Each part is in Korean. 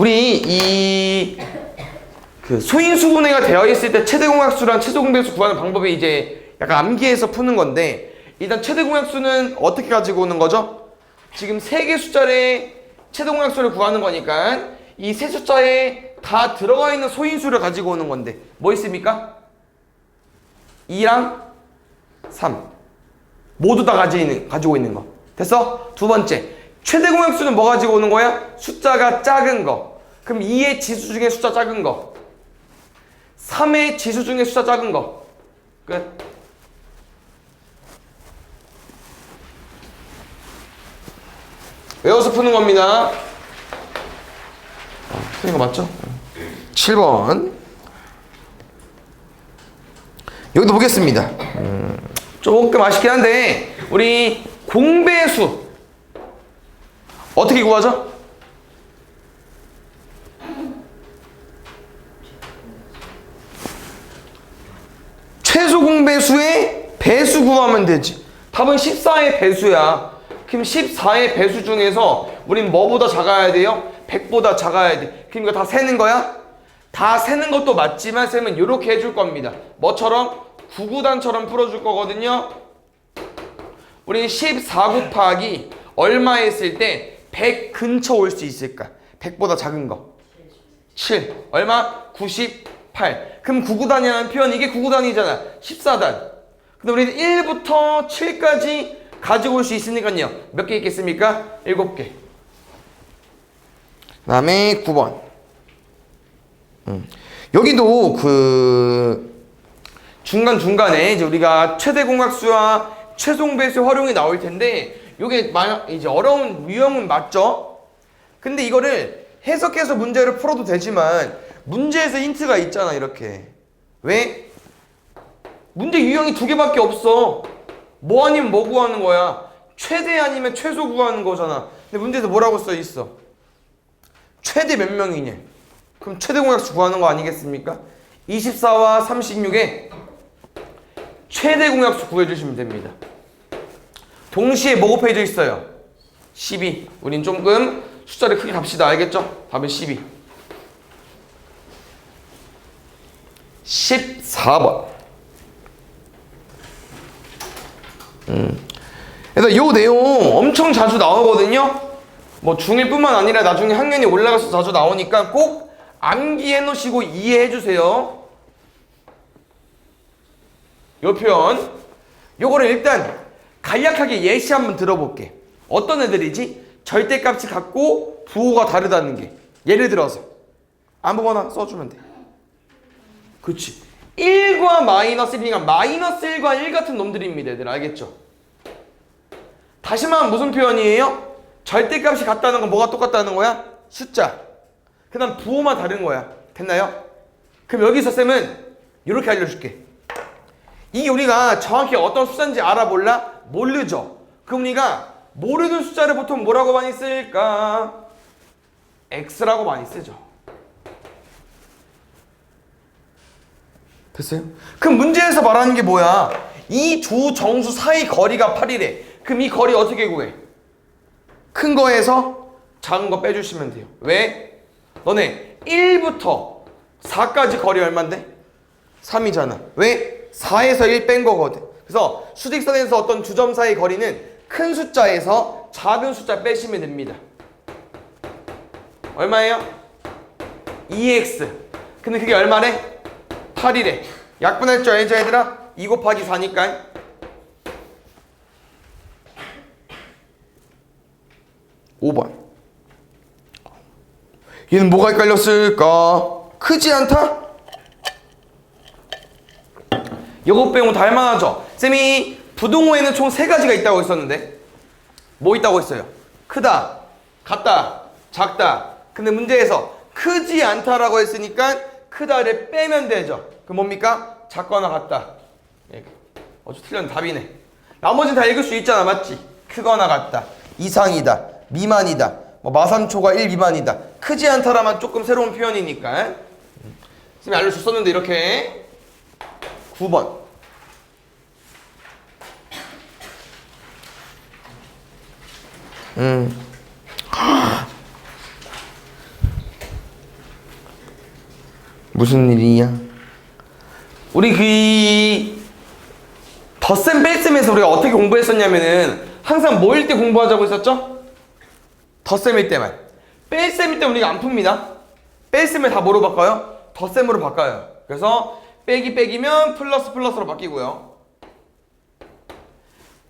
우리 그 소인수분해가 되어 있을 때 최대공약수랑 최소공배수 구하는 방법이 이제 약간 암기해서 푸는 건데, 일단 최대공약수는 어떻게 가지고 오는 거죠? 지금 세 개 숫자의 최대공약수를 구하는 거니까 이 세 숫자에 다 들어가 있는 소인수를 가지고 오는 건데 뭐 있습니까? 2랑 3 모두 다 가지고 있는 거. 됐어? 두 번째, 최대공약수는 뭐 가지고 오는 거야? 숫자가 작은 거. 그럼 2의 지수 중에 숫자 작은 거, 3의 지수 중에 숫자 작은 거. 끝. 외워서 푸는 겁니다. 틀린 거 맞죠? 7번. 여기도 보겠습니다. 조금 아쉽긴 한데, 우리 공배수 어떻게 구하죠? 최소 공배수의 배수 구하면 되지. 답은 14의 배수야. 그럼 14의 배수 중에서 우린 뭐보다 작아야 돼요? 100보다 작아야 돼. 그럼 이거 다 세는 거야? 다 세는 것도 맞지만 쌤은 이렇게 해줄 겁니다. 뭐처럼? 구구단처럼 풀어줄 거거든요. 우린 14 곱하기 얼마 했을 때 100 근처 올 수 있을까? 100보다 작은 거 7 얼마? 98. 그럼 구구단이라는 표현, 이게 구구단이잖아. 14단. 근데 우리는 1부터 7까지 가지고 올 수 있으니까요. 몇 개 있겠습니까? 7개. 그 다음에 9번. 여기도 그 중간중간에 이제 우리가 최대공약수와 최소공배수 활용이 나올 텐데, 요게 이제 어려운 유형은 맞죠? 근데 이거를 해석해서 문제를 풀어도 되지만 문제에서 힌트가 있잖아. 이렇게. 왜? 문제 유형이 두 개밖에 없어. 뭐 아니면 뭐 구하는 거야? 최대 아니면 최소 구하는 거잖아. 근데 문제에서 뭐라고 써 있어? 최대 몇 명이냐? 그럼 최대 공약수 구하는 거 아니겠습니까? 24와 36에 최대 공약수 구해주시면 됩니다. 동시에 뭐 곱해져 있어요? 12. 우린 조금 숫자를 크게 갑시다. 알겠죠? 답은 12. 14번. 그래서 요 내용 엄청 자주 나오거든요. 뭐 중1뿐만 아니라 나중에 학년이 올라가서 자주 나오니까 꼭 암기해 놓으시고 이해해 주세요. 요 표현. 요거를 일단 간략하게 예시 한번 들어볼게. 어떤 애들이지? 절대값이 같고 부호가 다르다는 게. 예를 들어서 아무거나 써주면 돼. 그치. 1과 마이너스 1이니까 마이너스 1과 1 같은 놈들입니다. 얘들 알겠죠? 다시 말하면 무슨 표현이에요? 절대값이 같다는 건 뭐가 똑같다는 거야? 숫자. 그 다음 부호만 다른 거야. 됐나요? 그럼 여기서 쌤은 이렇게 알려줄게. 이게 우리가 정확히 어떤 숫자인지 알아볼라? 모르죠. 그럼 우리가 모르는 숫자를 보통 뭐라고 많이 쓸까? X라고 많이 쓰죠. 됐어요? 그럼 문제에서 말하는 게 뭐야? 이 두 정수 사이 거리가 8이래. 그럼 이 거리 어떻게 구해? 큰 거에서 작은 거 빼주시면 돼요. 왜? 너네 1부터 4까지 거리 얼만데? 3이잖아. 왜? 4에서 1 뺀 거거든. 그래서 수직선에서 어떤 두 점 사이 거리는 큰 숫자에서 작은 숫자 빼시면 됩니다. 얼마예요? 2x. 근데 그게 얼마래? 8이래. 약분할 줄 알죠 얘들아? 2 곱하기 4니까 5번. 얘는 뭐가 헷갈렸을까? 크지 않다? 이것 빼고 다 할만하죠? 쌤이 부동호에는 총 3가지가 있다고 했었는데 뭐 있다고 했어요? 크다, 같다, 작다. 근데 문제에서 크지 않다라고 했으니까 크다를 빼면 되죠. 그럼 뭡니까? 작거나 같다. 어차피 틀렸는데 답이네. 나머지는 다 읽을 수 있잖아. 맞지? 크거나 같다, 이상이다, 미만이다, 뭐 마삼초가 1 미만이다. 크지 않다라만 조금 새로운 표현이니까 쌤이 알려줬었는데 이렇게. 9번. 무슨 일이냐? 우리 그 덧셈 뺄셈에서 우리가 어떻게 공부했었냐면은 항상 뭐일 때 공부하자고 했었죠? 덧셈일 때만. 뺄셈일 때 우리가 안 풉니다. 뺄셈을 다 뭐로 바꿔요? 덧셈으로 바꿔요. 그래서 빼기 빼기면 플러스 플러스로 바뀌고요.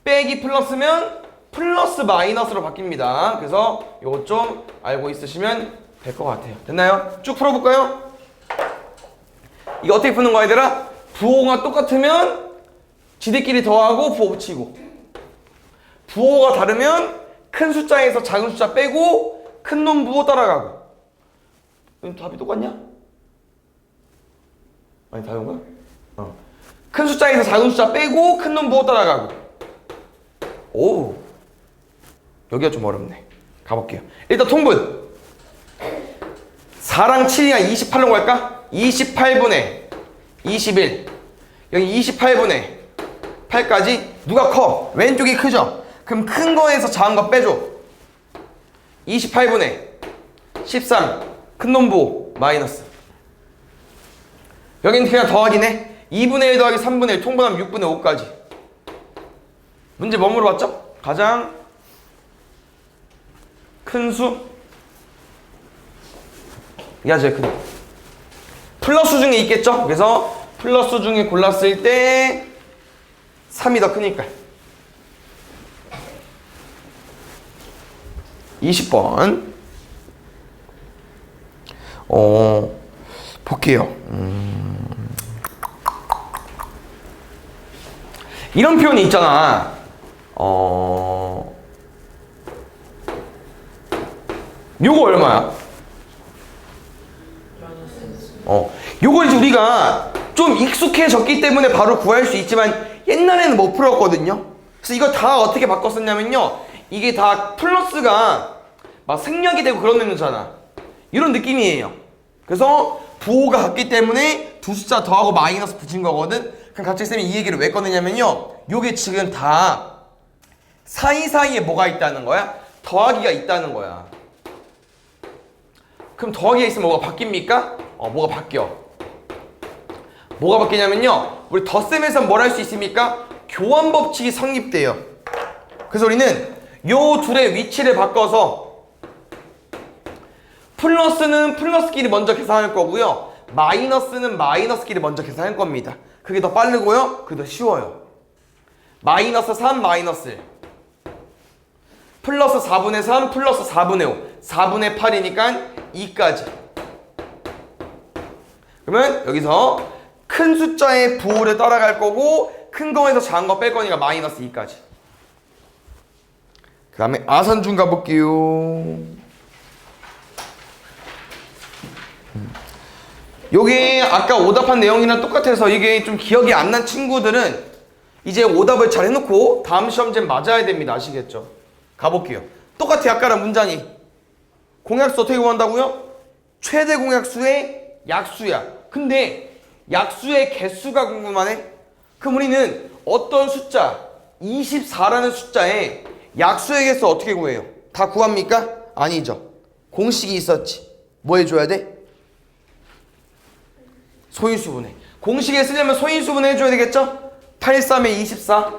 빼기 플러스면 플러스 마이너스로 바뀝니다. 그래서 요거 좀 알고 있으시면 될 것 같아요. 됐나요? 쭉 풀어볼까요? 이거 어떻게 푸는 거야 얘들아? 부호가 똑같으면 지들끼리 더하고 부호 붙이고, 부호가 다르면 큰 숫자에서 작은 숫자 빼고 큰 놈 부호 따라가고. 답이 똑같냐? 아니 다른 거야? 큰 숫자에서 작은 숫자 빼고 큰 놈 부호 따라가고. 오, 여기가 좀 어렵네. 가볼게요. 일단 통분 4랑 7이랑 28로 갈까? 28분의 21, 여기 28분의 8까지 누가 커? 왼쪽이 크죠? 그럼 큰 거에서 작은 거 빼줘. 28분의 13, 큰 놈 부호 마이너스. 여기는 그냥 더하기네. 2분의 1 더하기 3분의 1 통분하면 6분의 5까지. 문제 뭐 물어봤죠? 가장 큰 수, 이게 제일 큰. 플러스 중에 있겠죠? 그래서 플러스 중에 골랐을 때 3이 더 크니까. 20번 볼게요. 이런 표현이 있잖아. 요거 얼마야? 요걸 이제 우리가 좀 익숙해졌기 때문에 바로 구할 수 있지만 옛날에는 못 풀었거든요. 그래서 이거 다 어떻게 바꿨었냐면요, 이게 다 플러스가 막 생략이 되고 그런 느낌이잖아. 이런 느낌이에요. 그래서 부호가 같기 때문에 두 숫자 더하고 마이너스 붙인 거거든. 그럼 갑자기 쌤이 이 얘기를 왜 꺼내냐면요, 요게 지금 다 사이사이에 뭐가 있다는 거야? 더하기가 있다는 거야. 그럼 더하기가 있으면 뭐가 바뀝니까? 뭐가 바뀌어. 뭐가 바뀌냐면요, 우리 덧셈에서 뭘 할 수 있습니까? 교환 법칙이 성립돼요. 그래서 우리는 요 둘의 위치를 바꿔서 플러스는 플러스끼리 먼저 계산할 거고요, 마이너스는 마이너스끼리 먼저 계산할 겁니다. 그게 더 빠르고요, 그게 더 쉬워요. 마이너스 3 마이너스 1, 플러스 4분의 3 플러스 4분의 5, 4분의 8이니까 2까지. 그러면 여기서 큰 숫자의 부호를 따라갈 거고 큰 거에서 작은 거 뺄 거니까 마이너스 2까지. 그 다음에 아산중 가볼게요. 요게 아까 오답한 내용이랑 똑같아서 이게 좀 기억이 안 난 친구들은 이제 오답을 잘 해놓고 다음 시험지엔 맞아야 됩니다. 아시겠죠? 가볼게요. 똑같아. 아까랑 문장이. 공약수 어떻게 구한다고요? 최대 공약수의 약수야. 근데 약수의 개수가 궁금하네? 그럼 우리는 어떤 숫자, 24라는 숫자에 약수의 개수 어떻게 구해요? 다 구합니까? 아니죠. 공식이 있었지. 뭐 해줘야 돼? 소인수분해. 공식에 쓰려면 소인수분해 해줘야 되겠죠? 8, 3에 24.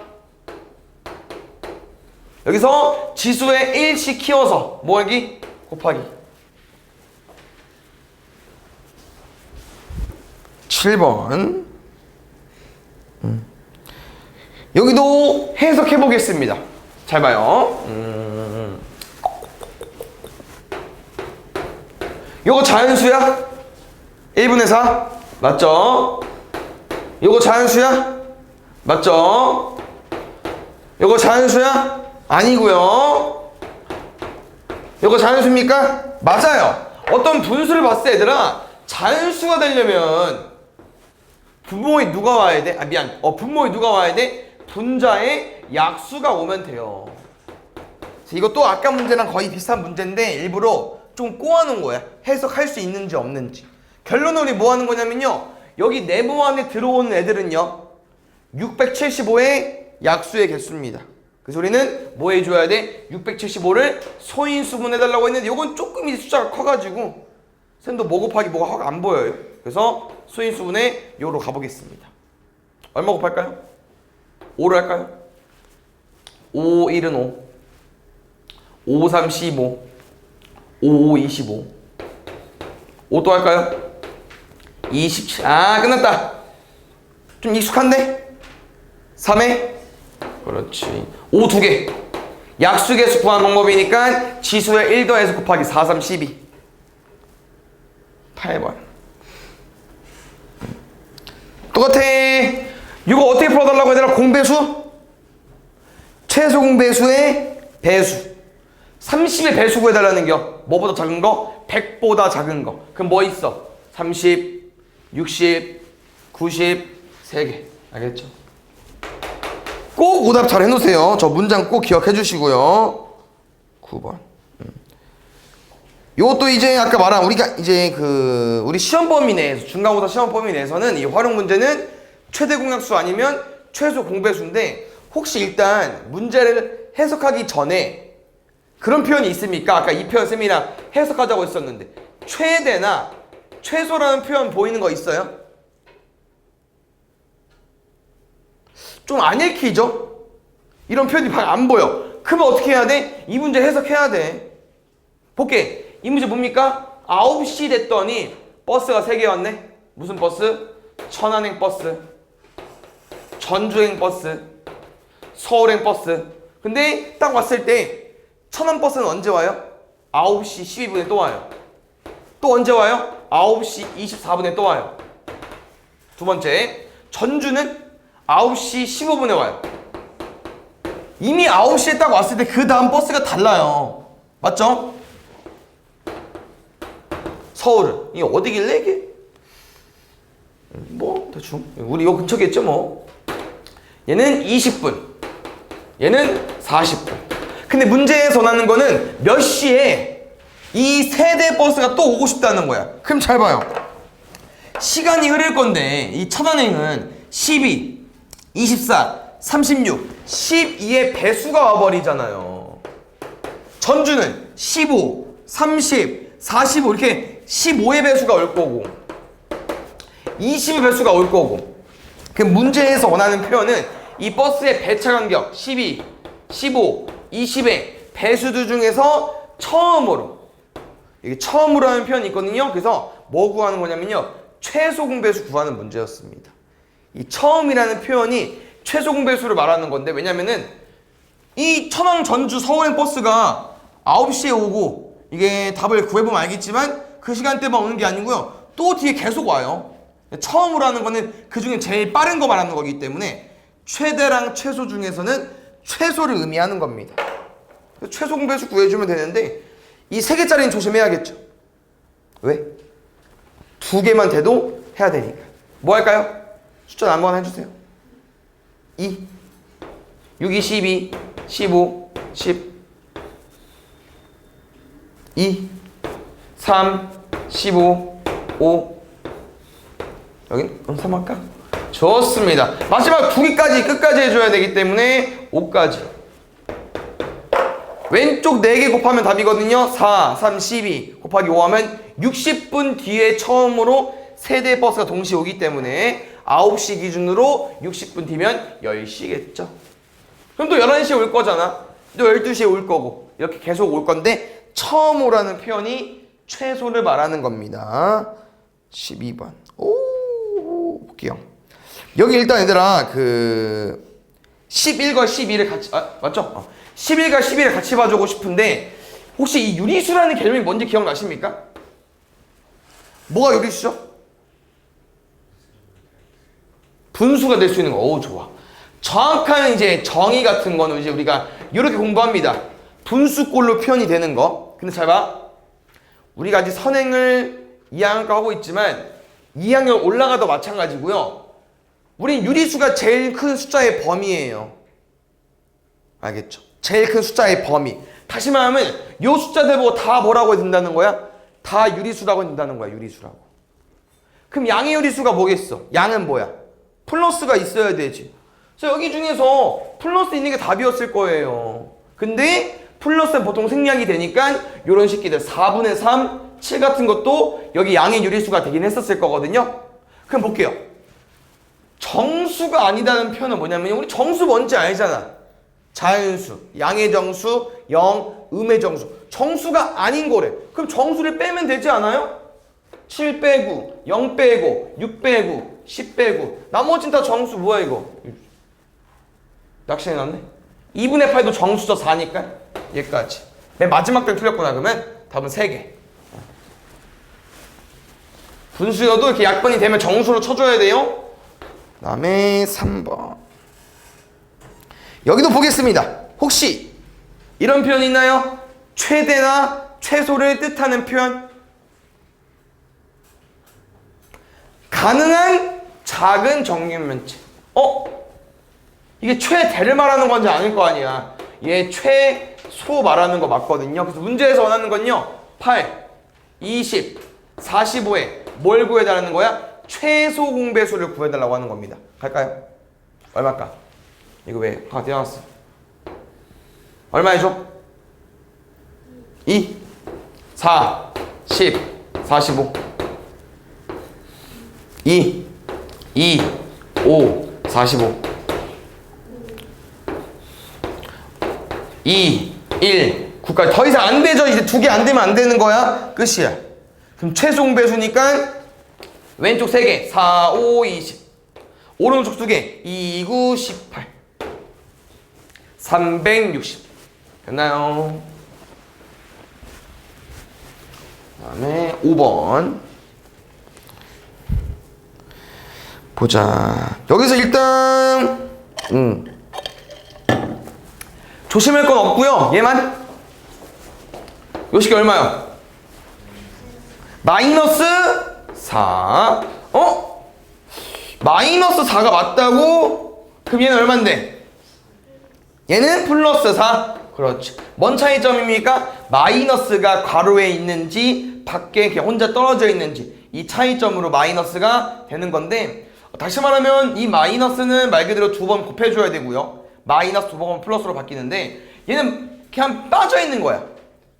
여기서 지수에 1씩 키워서 뭐 하기? 곱하기. 7번. 여기도 해석해 보겠습니다. 잘 봐요. 요거 자연수야? 1분의 4? 맞죠? 요거 자연수야? 맞죠? 요거 자연수야? 아니고요. 요거 자연수입니까? 맞아요. 어떤 분수를 봤을 때 얘들아, 자연수가 되려면 분모에 누가 와야 돼? 분모에 누가 와야 돼? 분자에 약수가 오면 돼요. 이것도 아까 문제랑 거의 비슷한 문제인데 일부러 좀 꼬아놓은 거야. 해석할 수 있는지 없는지. 결론은 우리 뭐 하는 거냐면요, 여기 네모 안에 들어오는 애들은요 675의 약수의 개수입니다. 그래서 우리는 뭐 해줘야 돼? 675를 소인수분해달라고 했는데 요건 조금 이 숫자가 커가지고 쌤도 뭐 곱하기 뭐가 확 안 보여요. 그래서 수인수분해 요로 가보겠습니다. 얼마 곱할까요? 5로 할까요? 5, 1은 5. 5, 3, 15. 5, 25. 5 또 할까요? 27. 아, 끝났다. 좀 익숙한데? 3에? 그렇지. 5 2개. 약수계수 구하는 방법이니까 지수에 1 더해서 곱하기 4, 3, 12. 8번. 똑같아. 이거 어떻게 풀어달라고 얘들아? 공배수? 최소 공배수의 배수. 30의 배수 구해달라는 겨. 뭐보다 작은 거? 100보다 작은 거. 그럼 뭐 있어? 30, 60, 90, 3개. 알겠죠? 꼭 오답 잘 해놓으세요. 저 문장 꼭 기억해 주시고요. 9번. 요것도 이제 아까 말한 우리가 이제 우리 시험 범위 내에서 중간고사 시험 범위 내에서는 이 활용 문제는 최대 공약수 아니면 최소 공배수인데 혹시 일단 문제를 해석하기 전에 그런 표현이 있습니까? 아까 이 표현 쌤이랑 해석하자고 했었는데 최대나 최소라는 표현 보이는 거 있어요? 좀 안 읽히죠? 이런 표현이 안 보여. 그러면 어떻게 해야 돼? 이 문제 해석해야 돼. 볼게. 이 문제 뭡니까? 9시 됐더니 버스가 3개 왔네. 무슨 버스? 천안행 버스, 전주행 버스, 서울행 버스. 근데 딱 왔을 때 천안 버스는 언제 와요? 9시 12분에 또 와요. 또 언제 와요? 9시 24분에 또 와요. 두 번째, 전주는 9시 15분에 와요. 이미 9시에 딱 왔을 때 그 다음 버스가 달라요. 맞죠? 서울은 이게 어디길래 이게? 뭐 대충 우리 요 근처겠죠 뭐. 얘는 20분, 얘는 40분. 근데 문제에서 나는 거는 몇 시에 이 세대 버스가 또 오고 싶다는 거야. 그럼 잘 봐요. 시간이 흐를 건데 이 천안행은 12, 24, 36, 12의 배수가 와버리잖아요. 전주는 15, 30, 45 이렇게 15의 배수가 올 거고 20의 배수가 올 거고. 그 문제에서 원하는 표현은 이 버스의 배차 간격 12, 15, 20의 배수들 중에서 처음으로, 이게 처음으로 하는 표현이 있거든요. 그래서 뭐 구하는 거냐면요, 최소 공배수 구하는 문제였습니다. 이 처음이라는 표현이 최소 공배수를 말하는 건데, 왜냐면은 이 천안, 전주, 서울행 버스가 9시에 오고, 이게 답을 구해보면 알겠지만 그 시간대만 오는 게 아니고요, 또 뒤에 계속 와요. 처음으로 하는 거는 그 중에 제일 빠른 거 말하는 거기 때문에 최대랑 최소 중에서는 최소를 의미하는 겁니다. 최소 공배수 구해주면 되는데 이 3개짜리는 조심해야겠죠. 왜? 2개만 돼도 해야 되니까. 뭐 할까요? 숫자 한번 해주세요. 2, 6, 2, 12, 15, 10, 2, 3, 15, 5. 여긴 3 할까? 좋습니다. 마지막 2개까지 끝까지 해줘야 되기 때문에 5까지. 왼쪽 4개 곱하면 답이거든요. 4, 3, 12 곱하기 5 하면 60분 뒤에 처음으로 세대 버스가 동시에 오기 때문에 9시 기준으로 60분 뒤면 10시겠죠. 그럼 또 11시에 올 거잖아. 또 12시에 올 거고. 이렇게 계속 올 건데 처음 오라는 표현이 최소를 말하는 겁니다. 12번. 오, 볼게요. 여기 일단 얘들아 11과 12를 같이, 맞죠? 11과 12를 같이 봐주고 싶은데 혹시 이 유리수라는 개념이 뭔지 기억나십니까? 뭐가 유리수죠? 분수가 될 수 있는 거. 어우, 좋아. 정확한 이제 정의 같은 거는 이제 우리가 이렇게 공부합니다. 분수꼴로 표현이 되는 거. 근데 잘 봐. 우리가 아직 선행을 2학년과 하고 있지만 2학년 올라가도 마찬가지고요. 우린 유리수가 제일 큰 숫자의 범위예요. 알겠죠? 제일 큰 숫자의 범위. 다시 말하면 이 숫자들 보고 다 뭐라고 된다는 거야? 다 유리수라고 된다는 거야. 유리수라고. 그럼 양의 유리수가 뭐겠어? 양은 뭐야? 플러스가 있어야 되지. 그래서 여기 중에서 플러스 있는 게 답이었을 거예요. 근데 플러스는 보통 생략이 되니까 이런 식기들 4분의 3, 7 같은 것도 여기 양의 유리수가 되긴 했었을 거거든요. 그럼 볼게요. 정수가 아니다는 표현은 뭐냐면 우리 정수 뭔지 알잖아. 자연수, 양의 정수, 0, 음의 정수. 정수가 아닌 거래. 그럼 정수를 빼면 되지 않아요? 7 빼고 0 빼고 6 빼고 10 빼고 나머지는 다 정수. 뭐야 이거? 낚시해놨네. 2분의 8도 정수죠. 4니까 얘까지. 맨 마지막 들 틀렸구나. 그러면 답은 3개. 분수여도 이렇게 약분이 되면 정수로 쳐줘야 돼요. 그 다음에 3번. 여기도 보겠습니다. 혹시 이런 표현 있나요? 최대나 최소를 뜻하는 표현. 가능한 작은 정육면체. 이게 최대를 말하는 건지 아닐 거 아니야. 얘 최소 말하는 거 맞거든요. 그래서 문제에서 원하는 건요. 8, 20, 45에 뭘 구해달라는 거야? 최소 공배수를 구해달라고 하는 겁니다. 갈까요? 얼마일까? 이거 왜? 띄어놨어. 얼마 해줘? 2, 4, 10, 45 2, 5, 45 2, 1, 9까지. 더 이상 안 되죠. 이제 2개 안 되면 안 되는 거야. 끝이야. 그럼 최소 공배수니까 왼쪽 3개 4, 5, 20 오른쪽 2개 2, 9, 18 360 됐나요? 그 다음에 5번 보자. 여기서 일단 조심할 건 없고요. 얘만 요 식이 얼마요? 마이너스 4. 마이너스 4가 맞다고? 그럼 얘는 얼만데? 얘는 플러스 4. 그렇지. 뭔 차이점입니까? 마이너스가 괄호에 있는지 밖에 그냥 혼자 떨어져 있는지 이 차이점으로 마이너스가 되는 건데, 다시 말하면 이 마이너스는 말 그대로 2번 곱해줘야 되고요. 마이너스 2번 플러스로 바뀌는데 얘는 그냥 빠져 있는 거야.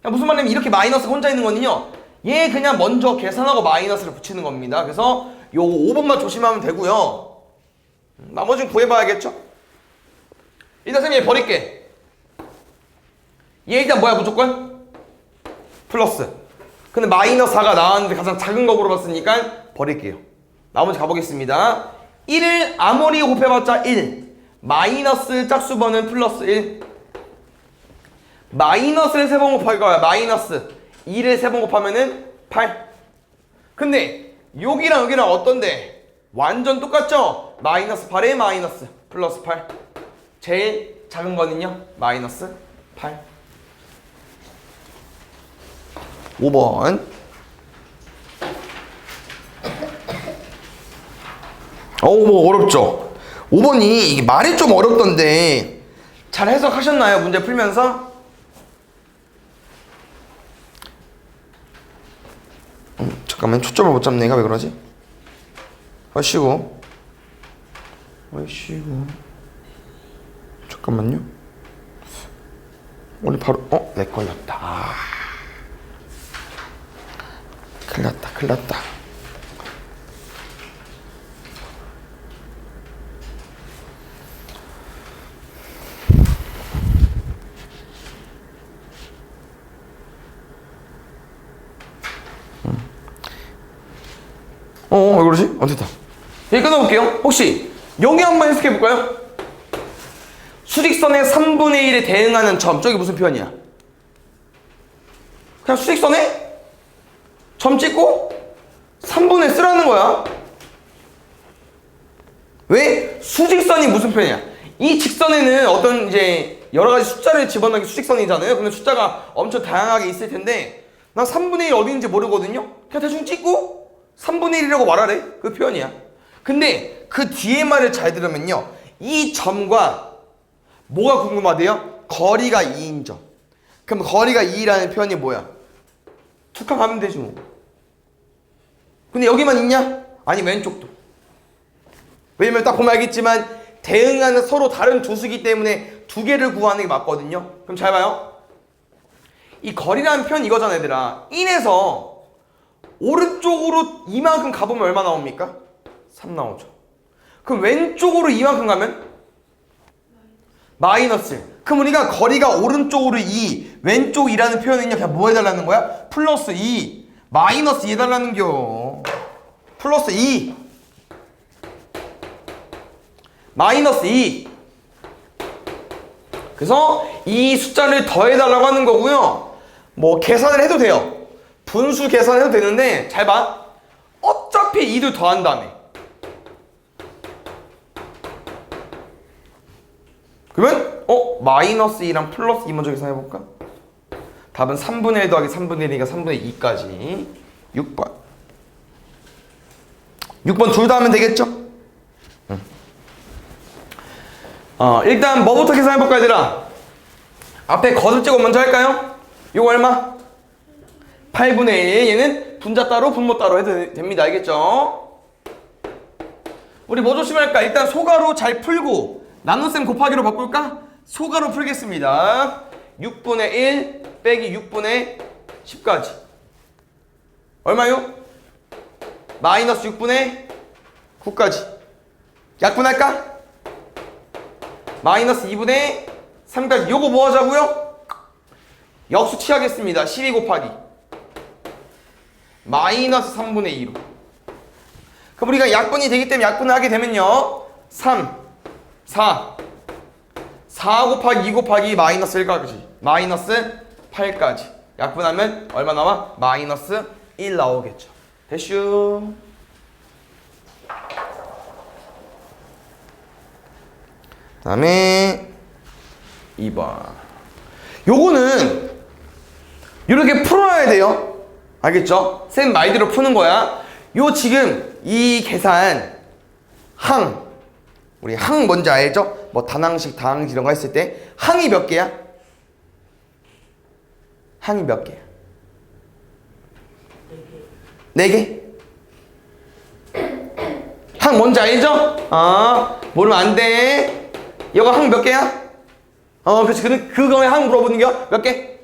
무슨 말이냐면 이렇게 마이너스가 혼자 있는 거는요. 얘 그냥 먼저 계산하고 마이너스를 붙이는 겁니다. 그래서 요 5번만 조심하면 되고요. 나머지는 구해봐야겠죠? 일단 선생님 얘 버릴게. 얘 일단 뭐야 무조건? 플러스. 근데 마이너스 4가 나왔는데 가장 작은 거 물어봤으니까 버릴게요. 나머지 가보겠습니다. 1을 아무리 곱해봤자 1. 마이너스 짝수번은 플러스 1. 마이너스를 3번 곱할 거야. 마이너스 2를 3번 곱하면은 8. 근데 여기랑 여기랑 어떤데? 완전 똑같죠? 마이너스 8에 마이너스 플러스 8. 제일 작은 거는요? 마이너스 8. 5번. 5번 어렵죠? 5번이 이게 말이 좀 어렵던데 잘 해석하셨나요? 문제 풀면서? 잠깐만 초점을 못 잡네. 얘가 왜 그러지? 쉬고 잠깐만요. 오늘 바로 내 걸렸다. 큰일 났다. 왜 그러지? 됐다. 여기 끊어볼게요. 혹시 여기 한번 해석해볼까요? 수직선의 3분의 1에 대응하는 점. 저기 무슨 표현이야? 그냥 수직선에 점 찍고 3분의 쓰라는 거야. 왜? 수직선이 무슨 표현이야? 이 직선에는 어떤 이제 여러 가지 숫자를 집어넣은 게 수직선이잖아요. 근데 숫자가 엄청 다양하게 있을 텐데 난 3분의 1 어디 있는지 모르거든요. 그냥 대충 찍고 3분의 1이라고 말하래. 그 표현이야. 근데 그 뒤에 말을 잘 들으면요. 이 점과 뭐가 궁금하대요? 거리가 2인 점. 그럼 거리가 2라는 표현이 뭐야? 툭하면 가면 되지 뭐. 근데 여기만 있냐? 아니 왼쪽도. 왜냐면 딱 보면 알겠지만 대응하는 서로 다른 두 수기 때문에 두 개를 구하는 게 맞거든요. 그럼 잘 봐요. 이 거리라는 표현 이거잖아 얘들아. 1에서 오른쪽으로 이만큼 가보면 얼마 나옵니까? 3 나오죠. 그럼 왼쪽으로 이만큼 가면? 마이너스 1. 그럼 우리가 거리가 오른쪽으로 2, 왼쪽 2라는 표현은요, 그냥 뭐 해달라는 거야? 플러스 2, 마이너스 2 해달라는 겨. 플러스 2, 마이너스 2. 그래서 이 숫자를 더해달라고 하는 거고요. 뭐 계산을 해도 돼요. 분수 계산해도 되는데 잘 봐. 어차피 2도 더한 다음에. 그러면 마이너스 2랑 플러스 2 먼저 계산해볼까? 답은 3분의 1 더하기 3분의 1이니까 3분의 2까지 6번 6번 둘 다 하면 되겠죠? 일단 뭐부터 계산해볼까 얘들아? 앞에 거듭제곱 먼저 할까요? 요거 얼마? 8분의 1. 얘는 분자 따로 분모 따로 해도 됩니다. 알겠죠? 우리 뭐 조심할까? 일단 소가로 잘 풀고 나눗셈 곱하기로 바꿀까? 소가로 풀겠습니다. 6분의 1 빼기 6분의 10까지 얼마요? 마이너스 6분의 9까지 약분할까? 마이너스 2분의 3까지 요거 뭐 하자고요? 역수 취하겠습니다. 12 곱하기 마이너스 3분의 2로. 그럼 우리가 약분이 되기 때문에 약분을 하게 되면요 3, 4 곱하기 2 곱하기 마이너스 1까지 마이너스 8까지 약분하면 얼마 나와? 마이너스 1 나오겠죠. 됐슈. 그 다음에 2번 요거는 이렇게 풀어야 돼요. 알겠죠? 쌤 말대로 푸는 거야. 요 지금 이 계산 우리 항 뭔지 알죠? 뭐 단항식, 다항식 이런 거 했을 때 항이 몇 개야? 항이 몇 개야? 4개? 항 뭔지 알죠? 모르면 안 돼. 이거 항 몇 개야? 그렇지. 그거에 항 물어보는 겨? 몇 개?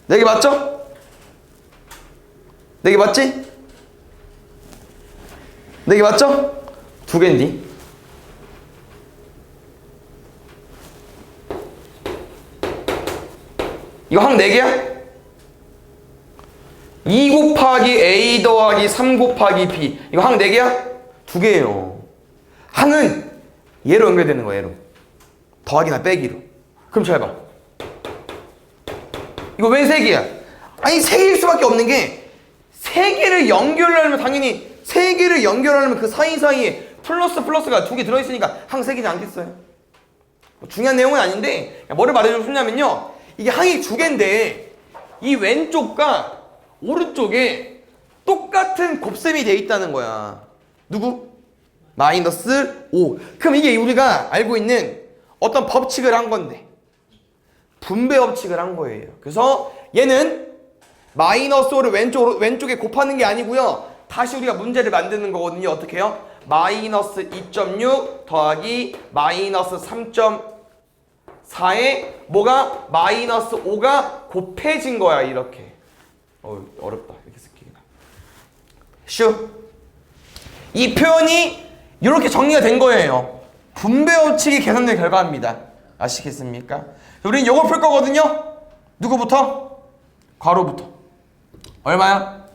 4개 맞죠? 4개 맞지? 4개 맞죠? 2개인데. 이거 항 4개야? 2 곱하기 A 더하기 3 곱하기 B. 이거 항 4개야? 2개예요. 항은 얘로 연결되는 거야, 얘로. 더하기나 빼기로. 그럼 잘 봐. 이거 왜 3개야? 아니 3개일 수밖에 없는 게 3개를 연결하려면 당연히 3개를 연결하려면 그 사이사이에 플러스가 2개 들어있으니까 항 3개지 않겠어요? 뭐 중요한 내용은 아닌데 뭐를 말해주고 싶냐면요 이게 항이 2개인데 이 왼쪽과 오른쪽에 똑같은 곱셈이 돼 있다는 거야. 누구? 마이너스 5. 그럼 이게 우리가 알고 있는 어떤 법칙을 한 건데 분배 법칙을 한 거예요. 그래서 얘는 마이너스 5를 왼쪽에 곱하는 게 아니고요. 다시 우리가 문제를 만드는 거거든요. 어떻게 해요? 마이너스 2.6 더하기 마이너스 3.4에 뭐가? 마이너스 5가 곱해진 거야. 이렇게. 어렵다. 이렇게 쓰기가. 슈. 이 표현이 이렇게 정리가 된 거예요. 분배 법칙이 계산된 결과입니다. 아시겠습니까? 우리는 이걸 풀 거거든요. 누구부터? 괄호부터. 얼마야?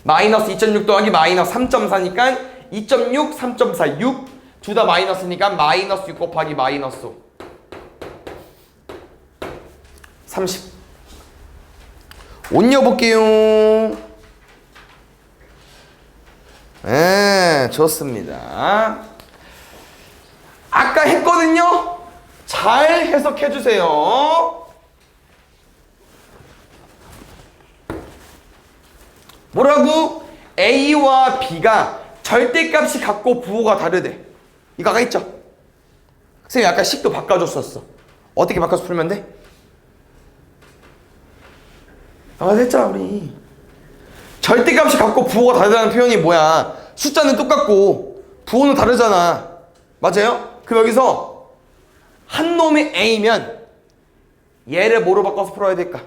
마이너스 2.6 더하기 마이너스 3.4니까 2.6, 3.4, 6. 둘 다 마이너스니까 마이너스 6 곱하기 마이너스 5. 30. 올려볼게요. 네, 좋습니다. 아까 했거든요. 잘 해석해 주세요. 뭐라고? A와 B가 절대값이 같고 부호가 다르대. 이거 아까 했죠? 선생님이 아까 식도 바꿔줬었어. 어떻게 바꿔서 풀면 돼? 했잖아 우리. 절대값이 같고 부호가 다르다는 표현이 뭐야? 숫자는 똑같고 부호는 다르잖아. 맞아요? 그럼 여기서 한 놈이 A면 얘를 뭐로 바꿔서 풀어야 될까?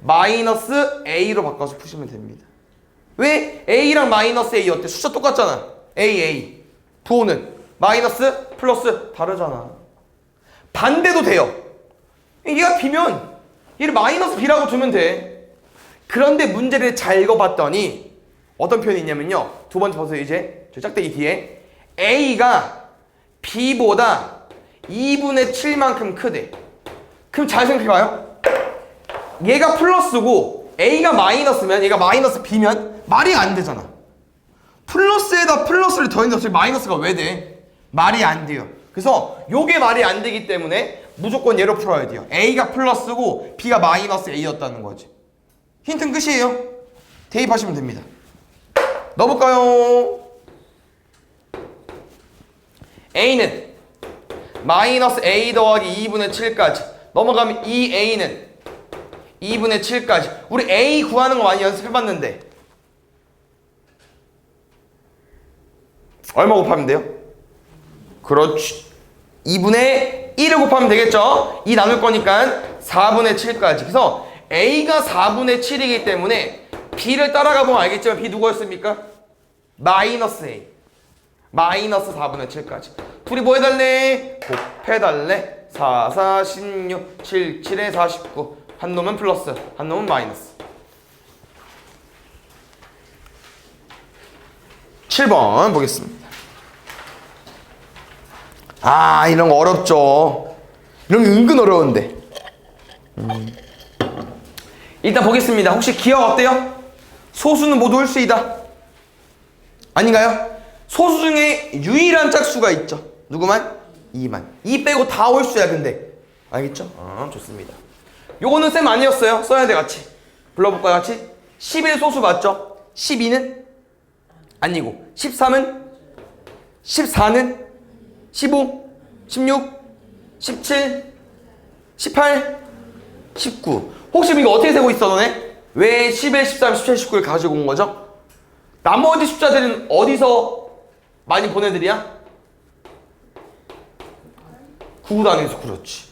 마이너스 a로 바꿔서 푸시면 됩니다. 왜? a랑 마이너스 a 어때? 숫자 똑같잖아. a 부호는 마이너스 플러스 다르잖아. 반대도 돼요. 얘가 b면 얘를 마이너스 b라고 두면 돼. 그런데 문제를 잘 읽어봤더니 어떤 표현이 있냐면요. 두 번째 보세요. 이제 저 짝대기 뒤에 a가 b보다 2분의 7만큼 크대. 그럼 잘 생각해봐요. 얘가 플러스고 a가 마이너스면 얘가 마이너스 b면 말이 안 되잖아. 플러스에다 플러스를 더했는데 마이너스가 왜 돼? 말이 안 돼요. 그래서 요게 말이 안 되기 때문에 무조건 얘로 풀어야 돼요. a가 플러스고 b가 마이너스 a였다는 거지. 힌트는 끝이에요. 대입하시면 됩니다. 넣어볼까요? a는 마이너스 a 더하기 2분의 7까지 넘어가면 2a는 2분의 7까지. 우리 a 구하는 거 많이 연습해봤는데 얼마 곱하면 돼요? 그렇지. 2분의 1을 곱하면 되겠죠? 2 나눌 거니까 4분의 7까지. 그래서 a가 4분의 7이기 때문에 b를 따라가 보면 알겠지만 b 누구였습니까? 마이너스 a. 마이너스 4분의 7까지. 둘이 뭐 해달래? 곱해달래. 4, 4, 16, 7, 7에 49. 한 놈은 플러스, 한 놈은 마이너스. 7번 보겠습니다. 아, 이런 거 어렵죠. 이런 게 은근 어려운데. 일단 보겠습니다. 혹시 기억 어때요? 소수는 모두 홀수이다. 아닌가요? 소수 중에 유일한 짝수가 있죠. 누구만? 2만. 2 빼고 다 홀수야 근데. 알겠죠? 좋습니다. 요거는 쌤 아니었어요. 써야 돼 같이. 불러볼까요 같이? 11 소수 맞죠? 12는? 아니고 13은? 14는? 15, 16, 17, 18, 19. 혹시 이거 어떻게 세고 있어 너네? 왜 11, 13, 17, 19를 가지고 온 거죠? 나머지 숫자들은 어디서 많이 보내드리야? 구구단에서. 그렇지.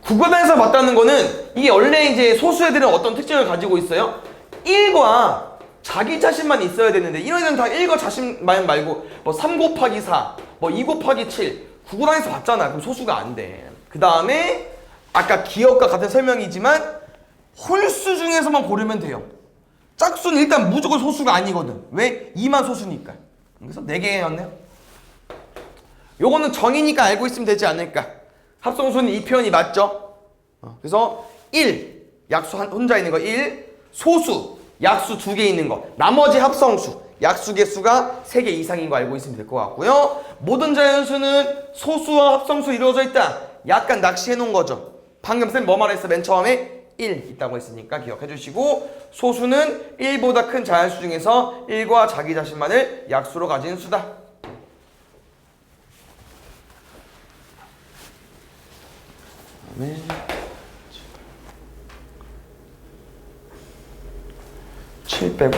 구구단에서 봤다는 거는 이게 원래 이제 소수 애들은 어떤 특징을 가지고 있어요? 1과 자기 자신만 있어야 되는데 이런 애들은 다 1과 자신만 말고 뭐 3 곱하기 4, 뭐 2 곱하기 7 구구단에서 봤잖아. 그럼 소수가 안 돼. 그 다음에 아까 기억과 같은 설명이지만 홀수 중에서만 고르면 돼요. 짝수는 일단 무조건 소수가 아니거든. 왜? 2만 소수니까. 그래서 4개였네요. 요거는 정의니까 알고 있으면 되지 않을까. 합성수는 이 표현이 맞죠? 그래서 1, 약수 혼자 있는 거 1, 소수, 약수 2개 있는 거, 나머지 합성수, 약수 개수가 3개 이상인 거 알고 있으면 될 것 같고요. 모든 자연수는 소수와 합성수 이루어져 있다. 약간 낚시해 놓은 거죠. 방금 쌤 뭐 말했어? 맨 처음에 1 있다고 했으니까 기억해 주시고, 소수는 1보다 큰 자연수 중에서 1과 자기 자신만을 약수로 가진 수다. 네. 7 빼고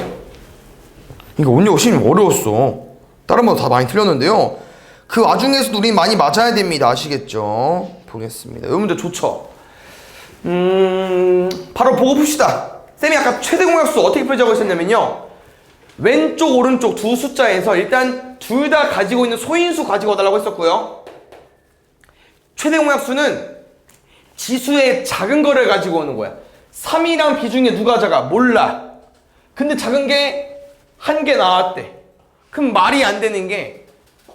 이거 운영 시험이 어려웠어. 다른 거 다 많이 틀렸는데요. 그 와중에서도 우리 많이 맞아야 됩니다. 아시겠죠? 보겠습니다. 이 문제 좋죠? 바로 보고 봅시다. 쌤이 아까 최대 공약수 어떻게 풀자고 했었냐면요, 왼쪽 오른쪽 두 숫자에서 일단 둘 다 가지고 있는 소인수 가지고 와달라고 했었고요. 최대 공약수는 지수의 작은 거를 가지고 오는 거야. 3이랑 b 중에 누가 작아? 몰라. 근데 작은 게 한 개 나왔대. 그럼 말이 안 되는 게,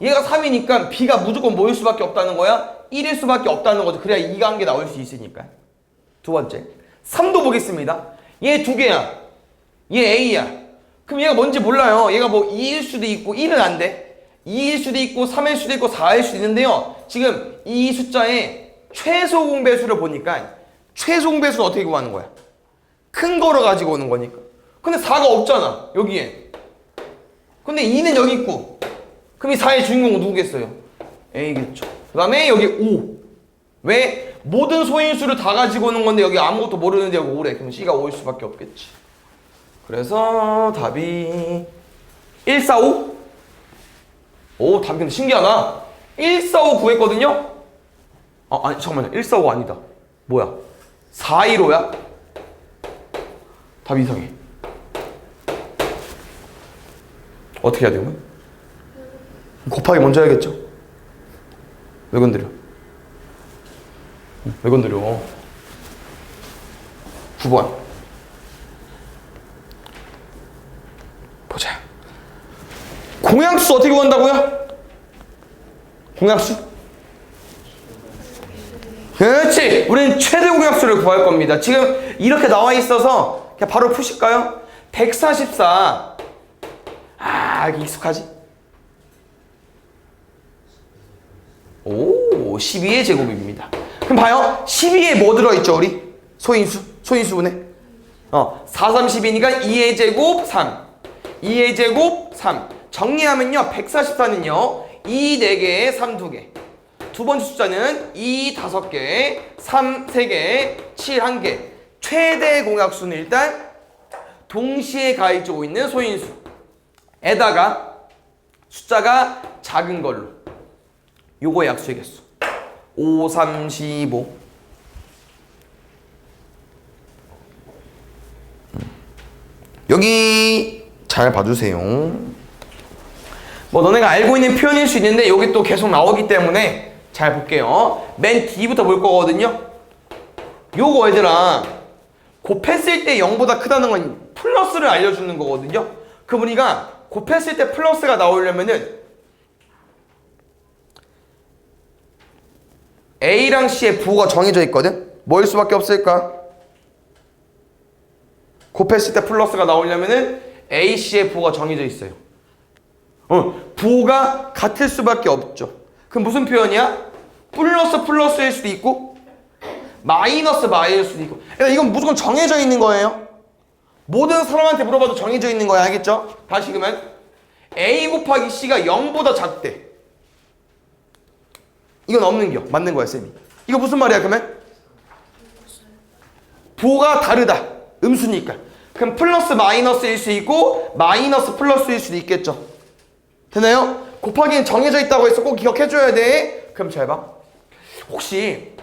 얘가 3이니까 b가 무조건 뭐일 수밖에 없다는 거야? 1일 수밖에 없다는 거죠. 그래야 2가 한 개 나올 수 있으니까. 두 번째 3도 보겠습니다. 얘 2개야. 얘 a야. 그럼 얘가 뭔지 몰라요. 얘가 뭐 2일 수도 있고 1은 안 돼. 2일 수도 있고 3일 수도 있고 4일 수도 있는데요, 지금 이 숫자의 최소 공배수를 보니까 최소 공배수는 어떻게 구하는 거야? 큰 거로 가지고 오는 거니까. 근데 4가 없잖아 여기에. 근데 2는 여기 있고, 그럼 이 4의 주인공은 누구겠어요? A겠죠. 그 다음에 여기 5. 왜? 모든 소인수를 다 가지고 오는 건데 여기 아무것도 모르는데 여기 5래. 그럼 C가 5일 수밖에 없겠지. 그래서 답이 1, 4, 5? 오, 답이 근데 신기하다. 1, 4, 5 구했거든요? 아니 잠깐만요. 1, 4, 5 아니다. 뭐야? 415야? 답 이상해. 어떻게 해야 되는 거야? 곱하기 먼저 해야겠죠? 왜 건드려? 왜 건드려? 9번 보자. 공약수 어떻게 구한다고요? 공약수? 그렇지! 우리는 최대 공약수를 구할 겁니다. 지금 이렇게 나와 있어서 그냥 바로 푸실까요? 144. 이게 익숙하지? 오, 12의 제곱입니다. 그럼 봐요. 12에 뭐 들어있죠, 우리? 소인수분에. 4, 3, 12니까 2의 제곱 3. 2의 제곱 3. 정리하면요, 144는요, 2 4개, 3 2개. 두 번째 숫자는 2 5개, 3 3개, 7 1개. 최대 공약수는 일단 동시에 가해지고 있는 소인수에다가 숫자가 작은 걸로. 요거 약수의 개수. 5, 3, 15. 여기 잘 봐주세요. 뭐 너네가 알고 있는 표현일 수 있는데 여기 또 계속 나오기 때문에 잘 볼게요. 맨 뒤부터 볼 거거든요. 요거 얘들아, 곱했을 때 0보다 크다는 건 플러스를 알려주는 거거든요. 그럼 우리가 곱했을 때 플러스가 나오려면은 A랑 C의 부호가 정해져 있거든? 뭐일 수밖에 없을까? 곱했을 때 플러스가 나오려면은 A, C의 부호가 정해져 있어요. 부호가 같을 수밖에 없죠. 그럼 무슨 표현이야? 플러스일 수도 있고 마이너스일 수도 있고. 그러니까 이건 무조건 정해져 있는 거예요. 모든 사람한테 물어봐도 정해져 있는 거야. 알겠죠? 다시 그러면 A 곱하기 C가 0보다 작대. 이건 없는겨. 맞는 거야, 쌤이. 이거 무슨 말이야, 그러면? 부호가 다르다. 음수니까. 그럼 플러스 마이너스일 수 있고 마이너스 플러스일 수도 있겠죠. 되나요? 곱하기는 정해져 있다고 해서 꼭 기억해줘야 돼. 그럼 잘 봐. 혹시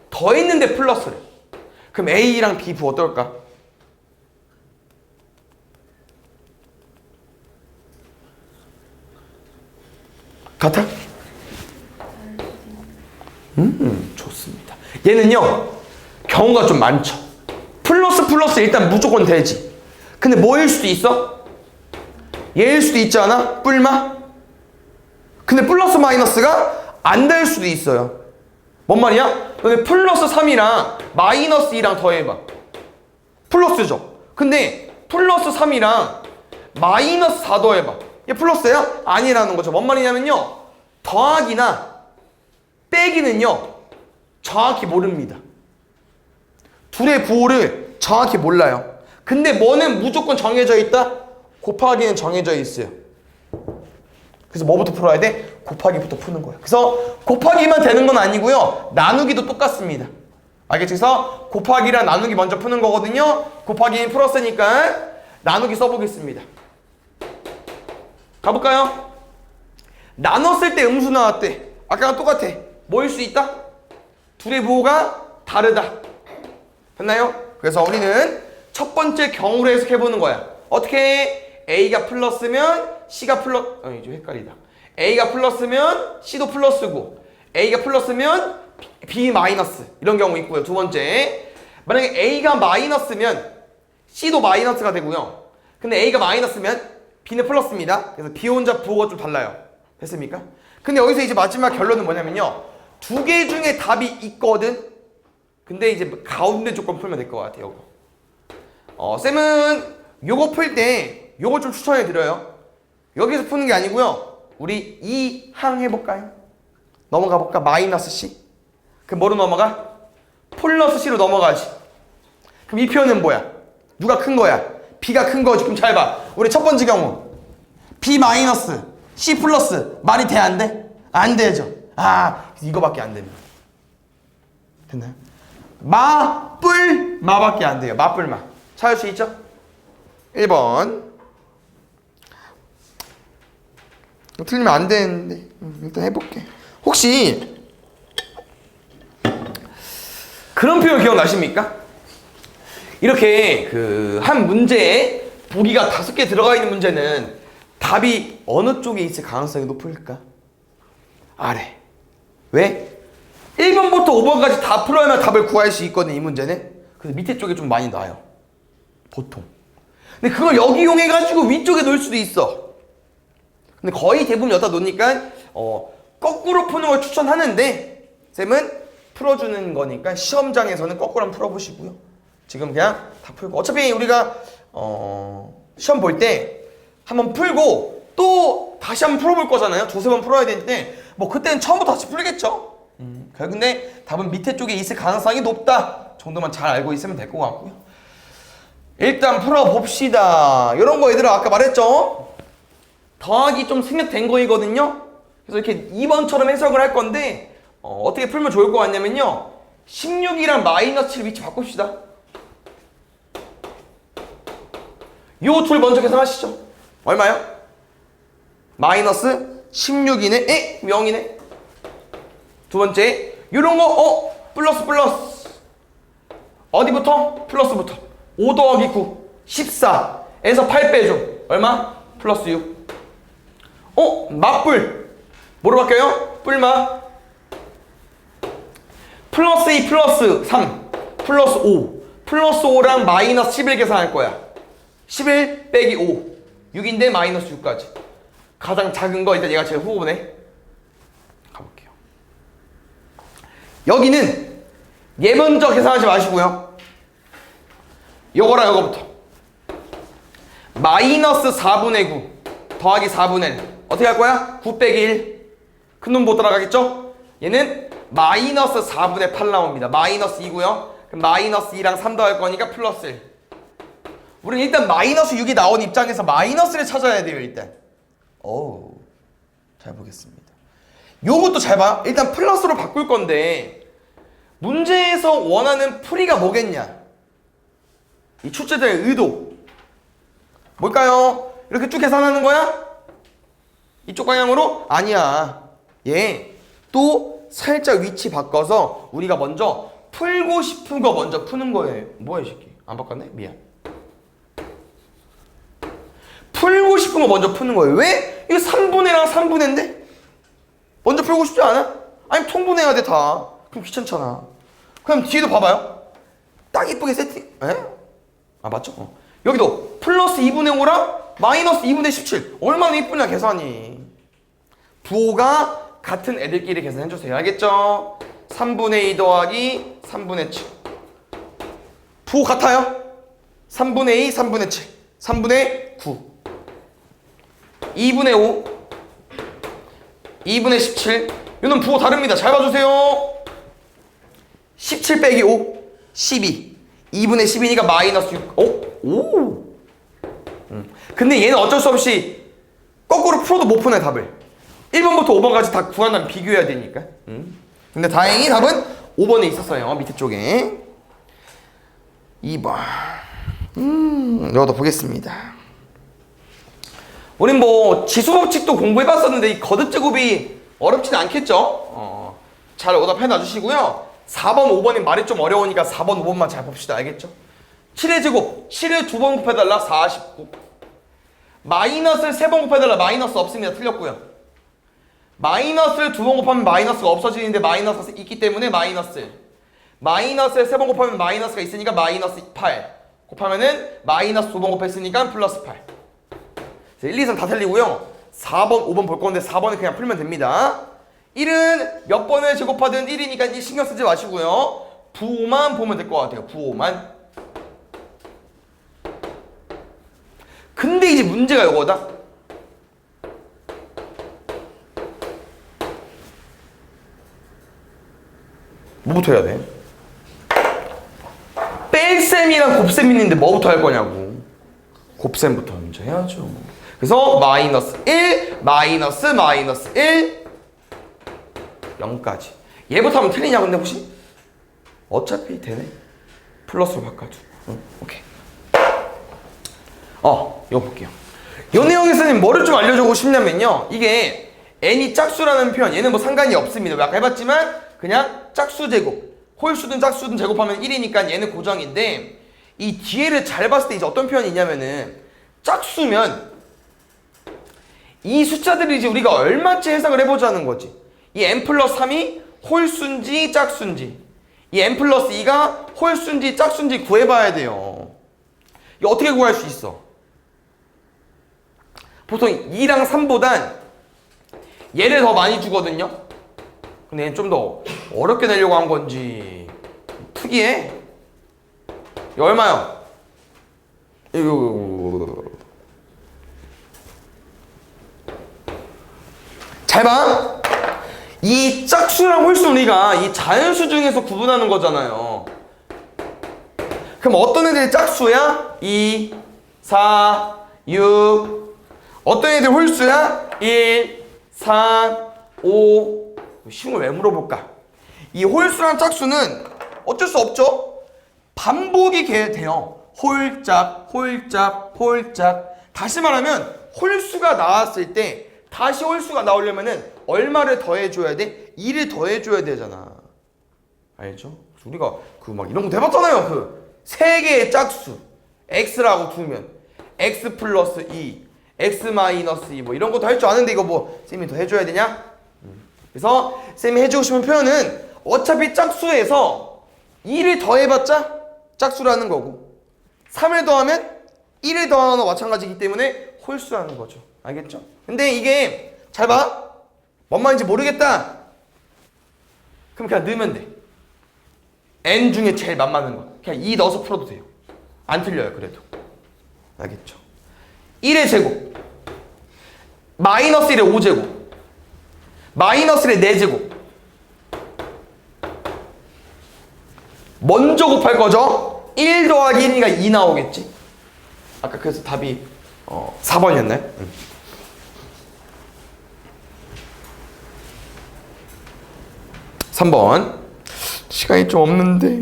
더했는데 플러스래. 그럼 A랑 B 부호 어떨까? 같아? 좋습니다. 얘는요, 경우가 좀 많죠. 플러스 일단 무조건 되지. 근데 뭐일 수도 있어? 얘일 수도 있지 않아? 뿔마? 근데 플러스 마이너스가 안 될 수도 있어요. 뭔 말이야? 너네 플러스 3이랑 마이너스 2랑 더해봐. 플러스죠. 근데 플러스 3이랑 마이너스 4 더해봐. 얘 플러스야? 아니라는 거죠. 뭔 말이냐면요, 더하기나 빼기는요 정확히 모릅니다. 둘의 부호를 정확히 몰라요. 근데 뭐는 무조건 정해져 있다? 곱하기는 정해져 있어요. 그래서 뭐부터 풀어야 돼? 곱하기부터 푸는 거예요. 그래서 곱하기만 되는 건 아니고요, 나누기도 똑같습니다. 알겠지? 그래서 곱하기랑 나누기 먼저 푸는 거거든요. 곱하기는 풀었으니까 나누기 써보겠습니다. 가볼까요? 나눴을 때 음수 나왔대. 아까랑 똑같아. 뭐일 수 있다? 둘의 부호가 다르다. 됐나요? 그래서 우리는 첫 번째 경우로 해석해보는 거야. 어떻게? A가 플러스면 C가 좀 헷갈리다. A가 플러스면 C도 플러스고, A가 플러스면 B 마이너스. 이런 경우 있고요. 두 번째, 만약에 A가 마이너스면 C도 마이너스가 되고요. 근데 A가 마이너스면 B는 플러스입니다. 그래서 B 혼자 부호가 좀 달라요. 됐습니까? 근데 여기서 이제 마지막 결론은 뭐냐면요, 두 개 중에 답이 있거든. 근데 이제 가운데 조건 풀면 될 것 같아요. 쌤은 요거 풀 때 요거 좀 추천해 드려요. 여기서 푸는 게 아니고요, 우리 2항 해볼까요? 넘어가 볼까? 마이너스 C. 그럼 뭐로 넘어가? 플러스 C로 넘어가지. 그럼 이 표현은 뭐야? 누가 큰 거야? B가 큰 거지. 그럼 잘 봐. 우리 첫 번째 경우 B 마이너스 C 플러스 말이 돼? 안 돼? 안 되죠. 이거밖에 안 됩니다. 됐나요? 마밖에 안 돼요. 마뿔마. 찾을 수 있죠? 1번. 틀리면 안 되는데 일단 해볼게. 혹시 그런 표현 기억나십니까? 이렇게 한 문제에 보기가 5개 들어가 있는 문제는 답이 어느 쪽에 있을 가능성이 높을까? 아래. 왜? 1번부터 5번까지 다 풀어야만 답을 구할 수 있거든, 이 문제는. 그래서 밑에 쪽에 좀 많이 나와요. 보통. 근데 그걸 여기 이용해가지고 위쪽에 놓을 수도 있어. 근데 거의 대부분 여기다 놓으니까 거꾸로 푸는 걸 추천하는데 쌤은 풀어주는 거니까 시험장에서는 거꾸로 한번 풀어보시고요. 지금 그냥 다 풀고 어차피 우리가 시험 볼 때 한번 풀고 또 다시 한번 풀어볼 거잖아요. 2-3번 풀어야 되는데 뭐 그때는 처음부터 다시 풀겠죠. 근데 답은 밑에 쪽에 있을 가능성이 높다 정도만 잘 알고 있으면 될 것 같고요. 일단 풀어봅시다. 이런 거 얘들아 아까 말했죠? 더하기 좀 생략된 거이거든요. 그래서 이렇게 2번처럼 해석을 할 건데 어떻게 풀면 좋을 것 같냐면요. 16이랑 마이너스 7 위치 바꿉시다. 요 둘 먼저 계산하시죠. 얼마요? 마이너스 16이네? 0이네? 두 번째 요런 거 플러스 어디부터? 플러스부터 5 더하기 9 14에서 8 빼줘. 얼마? 플러스 6. 맞불 뭐로 바뀌어요? 뿔마 플러스 2 플러스 3 플러스 5 플러스 5랑 마이너스 11 계산할 거야. 11 빼기 5 6인데 마이너스 6까지 가장 작은 거 일단 얘가 제일 후보네. 가볼게요. 여기는 얘 먼저 계산하지 마시고요. 요거랑 요거부터 마이너스 4분의 9 더하기 4분의 1 어떻게 할 거야? 9 빼기 1 큰 놈 못 따라가겠죠? 얘는 마이너스 4분의 8 나옵니다. 마이너스 2고요. 그럼 마이너스 2랑 3 더할 거니까 플러스 1. 우리는 일단 마이너스 6이 나온 입장에서 마이너스를 찾아야 돼요. 일단 잘 보겠습니다. 요것도 잘 봐. 일단 플러스로 바꿀 건데 문제에서 원하는 풀이가 뭐겠냐? 이 출제자의 의도 뭘까요? 이렇게 쭉 계산하는 거야? 이쪽 방향으로? 아니야. 얘 또 살짝 위치 바꿔서 우리가 먼저 풀고 싶은 거 먼저 푸는 거예요. 뭐야 이 새끼? 안 바꿨네? 미안. 풀고 싶은 거 먼저 푸는 거예요. 왜? 이거 3분의랑 3분의인데? 먼저 풀고 싶지 않아? 아니 통분해야 돼 다. 그럼 귀찮잖아. 그럼 뒤에도 봐봐요. 딱 이쁘게 세팅. 에? 맞죠? 여기도 플러스 2분의 5랑 마이너스 2분의 17. 얼마나 이쁘냐 계산이. 부호가 같은 애들끼리 계산해주세요. 알겠죠? 3분의 2 더하기 3분의 7. 부호 같아요? 3분의 2, 3분의 7. 3분의 9. 2분의 5. 2분의 17. 이놈 부호 다릅니다. 잘 봐주세요. 17 빼기 5. 12. 2분의 12니까 마이너스 6. 오! 근데 얘는 어쩔 수 없이 거꾸로 풀어도 못 푸네 답을. 1번부터 5번까지 다 구한 다음에 비교해야 되니까. 근데 다행히 답은 5번에 있었어요. 밑에 쪽에. 2번. 이것도 보겠습니다. 우린 뭐 지수법칙도 공부해봤었는데 이 거듭제곱이 어렵진 않겠죠? 잘 오답해 놔주시고요. 4번, 5번이 말이 좀 어려우니까 4번, 5번만 잘 봅시다. 알겠죠? 7의 제곱. 7을 2번 곱해달라. 49. 마이너스를 3번 곱해달라. 마이너스 없습니다. 틀렸고요. 마이너스를 2번 곱하면 마이너스가 없어지는데 마이너스가 있기 때문에 마이너스 1. 마이너스를 3번 곱하면 마이너스가 있으니까 마이너스 8 곱하면은 마이너스 2번 곱했으니까 플러스 8. 1, 2, 3 다 틀리고요. 4번, 5번 볼 건데 4번은 그냥 풀면 됩니다. 1은 몇 번을 제곱하든 1이니까 신경 쓰지 마시고요. 부호만 보면 될 것 같아요. 부호만. 근데 이제 문제가 이거다. 뭐부터 해야 돼? 뺄셈이랑 곱셈이 있는데 뭐부터 할 거냐고. 곱셈부터 먼저 해야죠. 그래서 마이너스 1, 마이너스 1, 0까지. 얘부터 하면 틀리냐 근데 혹시? 어차피 되네. 플러스로 바꿔줘. 오케이. 이거 볼게요. 요 내용에서는 뭐를 좀 알려주고 싶냐면요. 이게 n이 짝수라는 표현, 얘는 뭐 상관이 없습니다. 아까 해봤지만 그냥 짝수 제곱 홀수든 짝수든 제곱하면 1이니까 얘는 고정인데 이 뒤에를 잘 봤을 때 이제 어떤 표현이 있냐면은 짝수면 이 숫자들을 이제 우리가 얼마치 해석을 해보자는 거지. 이 n 플러스 3이 홀수인지 짝수인지, 이 n 플러스 2가 홀수인지 짝수인지 구해봐야 돼요. 이거 어떻게 구할 수 있어? 보통 2랑 3보단 얘를 더 많이 주거든요. 근데 얘는 좀 더 어렵게 내려고 한 건지 특이해. 이거 얼마요? 이거 잘 봐. 이 짝수랑 홀수 우리가 이 자연수 중에서 구분하는 거잖아요. 그럼 어떤 애들이 짝수야? 2, 4, 6. 어떤 애들 홀수야? 1, 4, 5. 쉬운 걸 왜 물어볼까? 이 홀수랑 짝수는 어쩔 수 없죠? 반복이 돼요. 홀짝, 홀짝, 홀짝. 다시 말하면 홀수가 나왔을 때 다시 홀수가 나오려면은 얼마를 더해줘야 돼? 2를 더해줘야 되잖아. 알죠? 우리가 그 막 이런 거 해봤잖아요. 그 세 개의 짝수 x라고 두면 x 플러스 2, x 마이너스 2 뭐 이런 거 더 할 줄 아는데 이거 뭐 쌤이 더 해줘야 되냐? 그래서 쌤이 해주고 싶은 표현은 어차피 짝수에서 2를 더해봤자 짝수라는 거고 3을 더하면 1을 더하는 거나 마찬가지이기 때문에 홀수라는 거죠. 알겠죠? 근데 이게 잘 봐. 뭔 말인지 모르겠다. 그럼 그냥 넣으면 돼. n 중에 제일 만만한 거. 그냥 2 넣어서 풀어도 돼요. 안 틀려요. 그래도. 알겠죠? 1의 제곱 마이너스 1의 5제곱 마이너스 1의 4제곱 먼저 곱할 거죠? 1 더하기 1이니까 2 나오겠지? 아까 그래서 답이 4번이었나요? 3번. 시간이 좀 없는데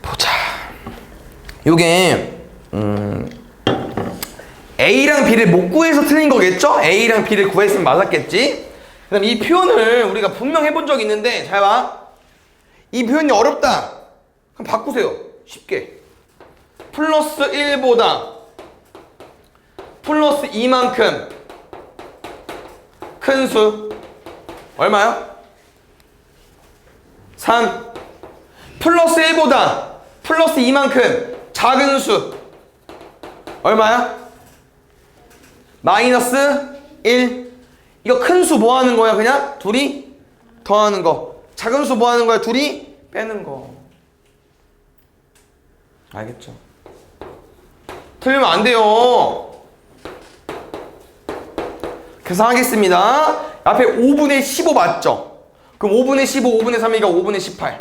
보자. 요게 A랑 B를 못 구해서 틀린 거겠죠? A랑 B를 구했으면 맞았겠지? 그다음 이 표현을 우리가 분명 해본 적이 있는데 잘 봐. 이 표현이 어렵다. 그럼 바꾸세요. 쉽게. 플러스 1보다 플러스 2만큼 큰 수 얼마요? 3. 플러스 1보다 플러스 2만큼 작은 수 얼마야? 마이너스 1. 이거 큰 수 뭐 하는 거야? 그냥 둘이 더하는 거. 작은 수 뭐 하는 거야? 둘이 빼는 거. 알겠죠? 틀리면 안 돼요. 그래서 하겠습니다. 앞에 5분의 15 맞죠? 그럼 5분의 15, 5분의 3이니까 5분의 18.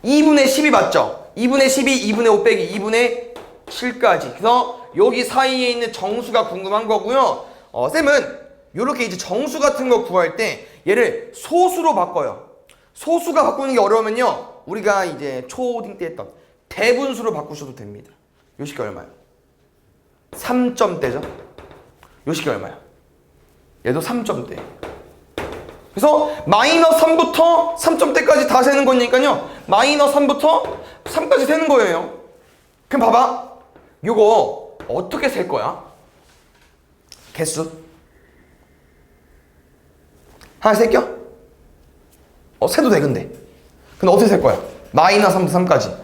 2분의 12 맞죠? 2분의 12, 2분의 5 빼기 2분의 7까지. 그래서 여기 사이에 있는 정수가 궁금한 거고요. 쌤은 이렇게 이제 정수 같은 거 구할 때 얘를 소수로 바꿔요. 소수가 바꾸는 게 어려우면요. 우리가 이제 초딩 때 했던 대분수로 바꾸셔도 됩니다. 요 식이 얼마예요? 3점대죠? 요 식이 얼마예요? 얘도 3점대. 그래서 마이너스 3부터 3점대까지 다 세는 거니까요. 마이너스 3부터 3까지 세는 거예요. 그럼 봐봐. 요거 어떻게 셀 거야? 개수. 하나 셀겨? 세도 돼 근데. 근데 어떻게 셀 거야? 마이너스 3부터 3까지.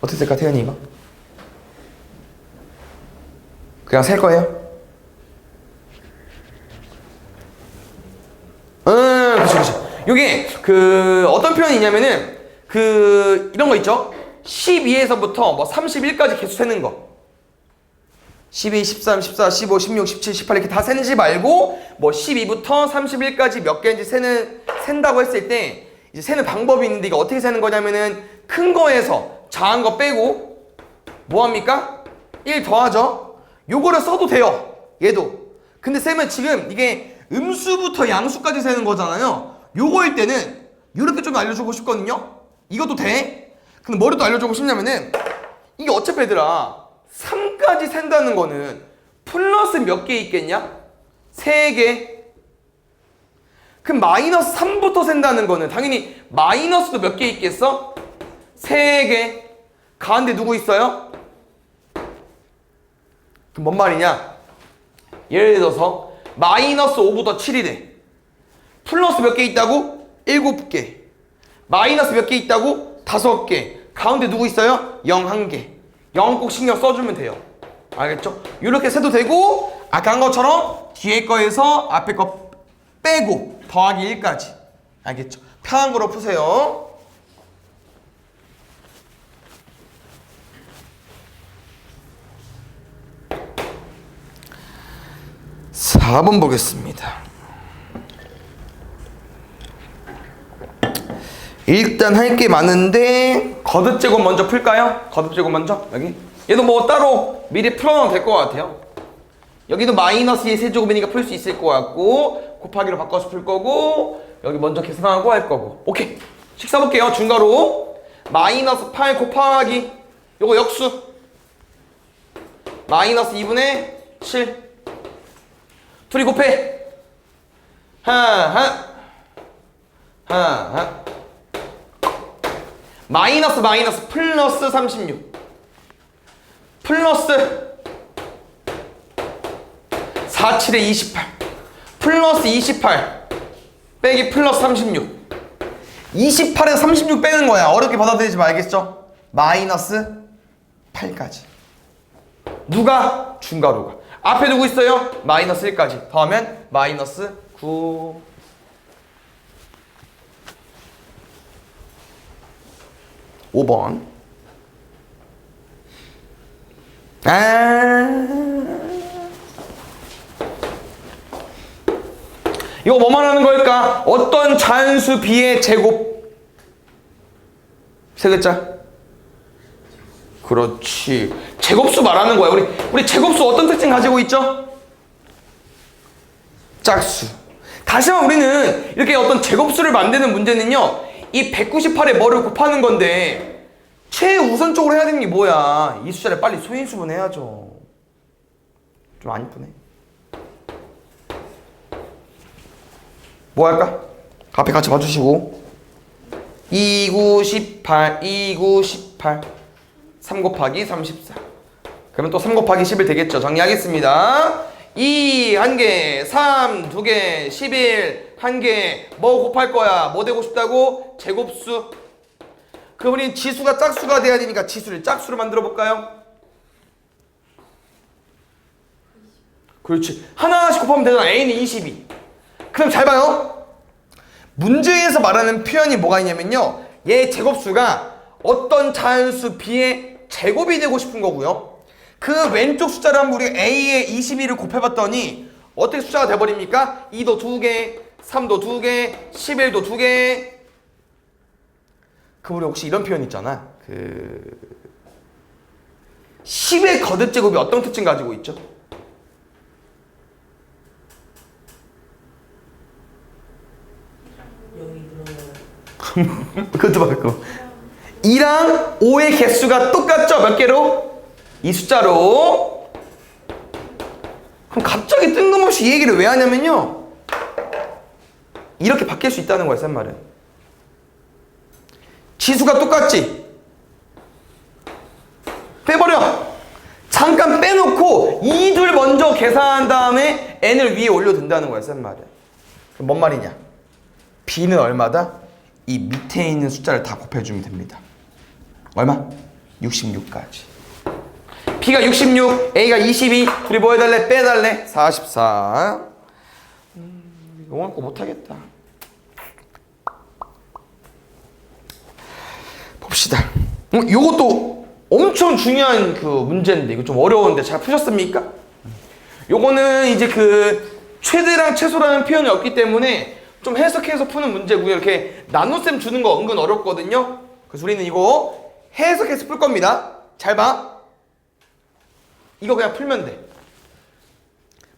어떻게 셀까 태연이 이거? 그냥 셀 거예요? 그쵸. 요게 어떤 표현이냐면은 이런 거 있죠? 12에서부터 뭐 31까지 개수 세는 거. 12, 13, 14, 15, 16, 17, 18 이렇게 다 세는지 말고 뭐 12부터 31까지 몇 개인지 센다고 했을 때 이제 세는 방법이 있는데 이거 어떻게 세는 거냐면은 큰 거에서 작은 거 빼고 뭐 합니까? 1 더하죠? 요거를 써도 돼요. 얘도. 근데 쌤은 지금 이게 음수부터 양수까지 세는 거잖아요. 요거일 때는 이렇게 좀 알려주고 싶거든요. 이것도 돼. 근데 뭐를 또 알려주고 싶냐면은 이게 어차피 얘들아 3까지 센다는 거는 플러스 몇 개 있겠냐? 3개. 그럼 마이너스 3부터 센다는 거는 당연히 마이너스도 몇 개 있겠어? 3개. 가운데 누구 있어요? 그럼 뭔 말이냐? 예를 들어서 마이너스 5부터 7이래. 플러스 몇 개 있다고? 7개. 마이너스 몇 개 있다고? 5개. 가운데 누구 있어요? 0 1개. 0 꼭 신경 써주면 돼요. 알겠죠? 이렇게 세도 되고 아까 한 것처럼 뒤에 거에서 앞에 거 빼고 더하기 1까지. 알겠죠? 편한 거로 푸세요. (4번) 보겠습니다. 일단 할 게 많은데 거듭제곱 먼저 풀까요? 거듭제곱 먼저 여기 얘도 뭐 따로 미리 풀어놔도 될 것 같아요. 여기도 마이너스 2의 세제곱이니까 풀 수 있을 것 같고 곱하기로 바꿔서 풀 거고 여기 먼저 계산하고 할 거고. 오케이. 식 써볼게요. 중괄호 마이너스 8 곱하기 요거 역수 마이너스 2분의 7 둘이 곱해 하하 마이너스 마이너스 플러스 36 플러스 4, 7에 28 플러스 28 빼기 플러스 36 28에서 36 빼는 거야. 어렵게 받아들이지 말겠죠? 마이너스 8까지. 누가? 중괄호가. 앞에 누구 있어요? 마이너스 1까지 더하면 마이너스 9. (5번) 이거 뭐 말하는 걸까? 어떤 자연수 b의 제곱. 세 글자. 그렇지. 제곱수 말하는 거야. 우리 제곱수 어떤 특징 가지고 있죠? 짝수. 다시 한번 우리는 이렇게 어떤 제곱수를 만드는 문제는요, 이 198에 뭐를 곱하는 건데 최우선적으로 해야 되는 게 뭐야? 이 숫자를 빨리 소인수분 해야죠. 좀 안 이쁘네. 뭐 할까? 앞에 같이 봐주시고 2, 9, 18 2, 9, 18 3 곱하기 34 그러면 또 3 곱하기 11 되겠죠. 정리하겠습니다. 2 1개 3 2개 11 1개 뭐 곱할 거야? 뭐 되고 싶다고? 제곱수. 그럼 우리 지수가 짝수가 돼야 되니까 지수를 짝수로 만들어 볼까요? 그렇지. 하나씩 곱하면 되잖아. a는 22. 그럼 잘 봐요. 문제에서 말하는 표현이 뭐가 있냐면요, 얘 제곱수가 어떤 자연수 b의 제곱이 되고 싶은 거고요. 그 왼쪽 숫자를 한번 우리 a의 22를 곱해봤더니 어떻게 숫자가 돼버립니까? 2도 2개 3도 2개 11도 2개. 그럼 우리 혹시 이런 표현 있잖아, 10의 거듭제곱이 어떤 특징 가지고 있죠? 그것도 바꿔. 2랑 5의 개수가 똑같죠? 몇 개로? 이 숫자로. 그럼 갑자기 뜬금없이 이 얘기를 왜 하냐면요, 이렇게 바뀔 수 있다는 거야, 센 말은. 지수가 똑같지? 빼버려. 잠깐 빼놓고 이 둘 먼저 계산한 다음에 n을 위에 올려둔다는 거야, 센 말은. 그럼 뭔 말이냐? b는 얼마다? 이 밑에 있는 숫자를 다 곱해주면 됩니다. 얼마? 66까지. b가 66, a가 22, 둘이 뭐 해달래? 빼달래? 44. 영어 거 못하겠다. 봅시다. 요것도 엄청 중요한 그 문제인데, 이거 좀 어려운데 잘 푸셨습니까? 요거는 이제 최대랑 최소라는 표현이 없기 때문에 좀 해석해서 푸는 문제고요. 이렇게 나눗셈 주는 거 은근 어렵거든요. 그래서 우리는 이거 해석해서 풀 겁니다. 잘 봐. 이거 그냥 풀면 돼.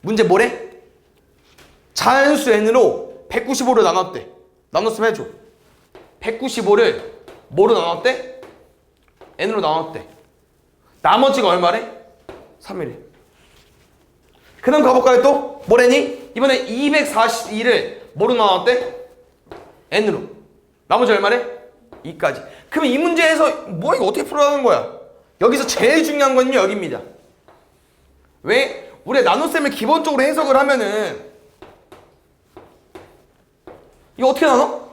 문제 뭐래? 자연수 n으로 195를 나눴대. 나눗셈 해줘. 195를 뭐로 나눴대? n으로 나눴대. 나머지가 얼마래? 3이래. 그 다음 가볼까요 또? 뭐래니? 이번에 242를 뭐로 나왔대? n으로. 나머지 얼마래? 2까지. 그럼 이 문제에서 뭐 이거 어떻게 풀어가는 거야? 여기서 제일 중요한 건요 여기입니다. 왜? 우리가 나눗셈을 기본적으로 해석을 하면은 이거 어떻게 나눠?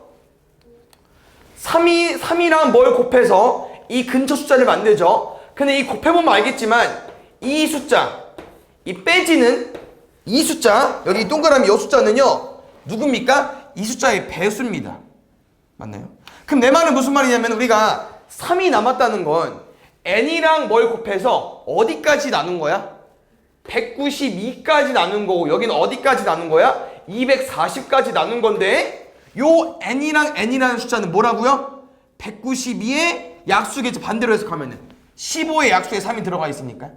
3이랑 뭘 곱해서 이 근처 숫자를 만들죠. 근데 이 곱해보면 알겠지만 이 숫자, 이 빼지는 이 숫자, 여기 이 동그라미 이 숫자는요 누굽니까? 이 숫자의 배수입니다. 맞나요? 그럼 내 말은 무슨 말이냐면 우리가 3이 남았다는 건 n이랑 뭘 곱해서 어디까지 나눈 거야? 192까지 나눈 거고 여기는 어디까지 나눈 거야? 240까지 나눈 건데 요 n이랑 n이라는 숫자는 뭐라고요? 192의 약수겠죠. 반대로 해석하면은 15의 약수에 3이 들어가 있으니까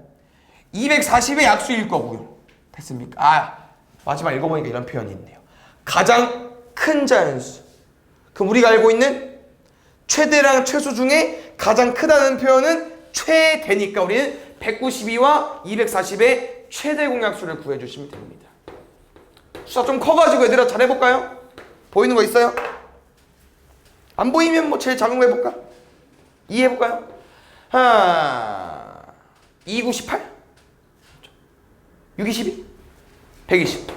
240의 약수일 거고요. 됐습니까? 아, 마지막 읽어보니까 이런 표현이 있네요. 가장 큰 자연수. 그럼 우리가 알고 있는 최대랑 최소 중에 가장 크다는 표현은 최대니까 우리는 192와 240의 최대 공약수를 구해주시면 됩니다. 숫자 좀 커가지고 얘들아 잘 해볼까요? 보이는 거 있어요? 안 보이면 뭐 제일 작은 거 해볼까? 2 해볼까요? 하나 2, 9, 18 6, 22 120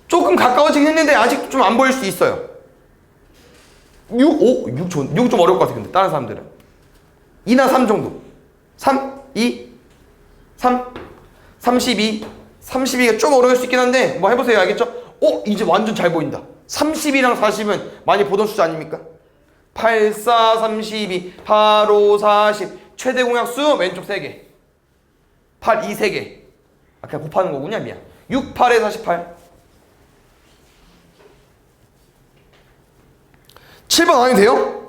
조금 가까워지긴 했는데 아직 좀 안 보일 수 있어요. 6 좀 어려울 것 같아. 근데 다른 사람들은 2나 3 정도. 3, 2, 3 32 32가 좀 어려울 수 있긴 한데 뭐 해보세요. 알겠죠? 이제 완전 잘 보인다. 30이랑 40은 많이 보던 숫자 아닙니까? 8, 4, 32 8, 5, 40 최대 공약수 왼쪽 3개 8, 2, 3개 그냥 곱하는 거군요. 미안. 6, 8에 48 7번 아니면 돼요?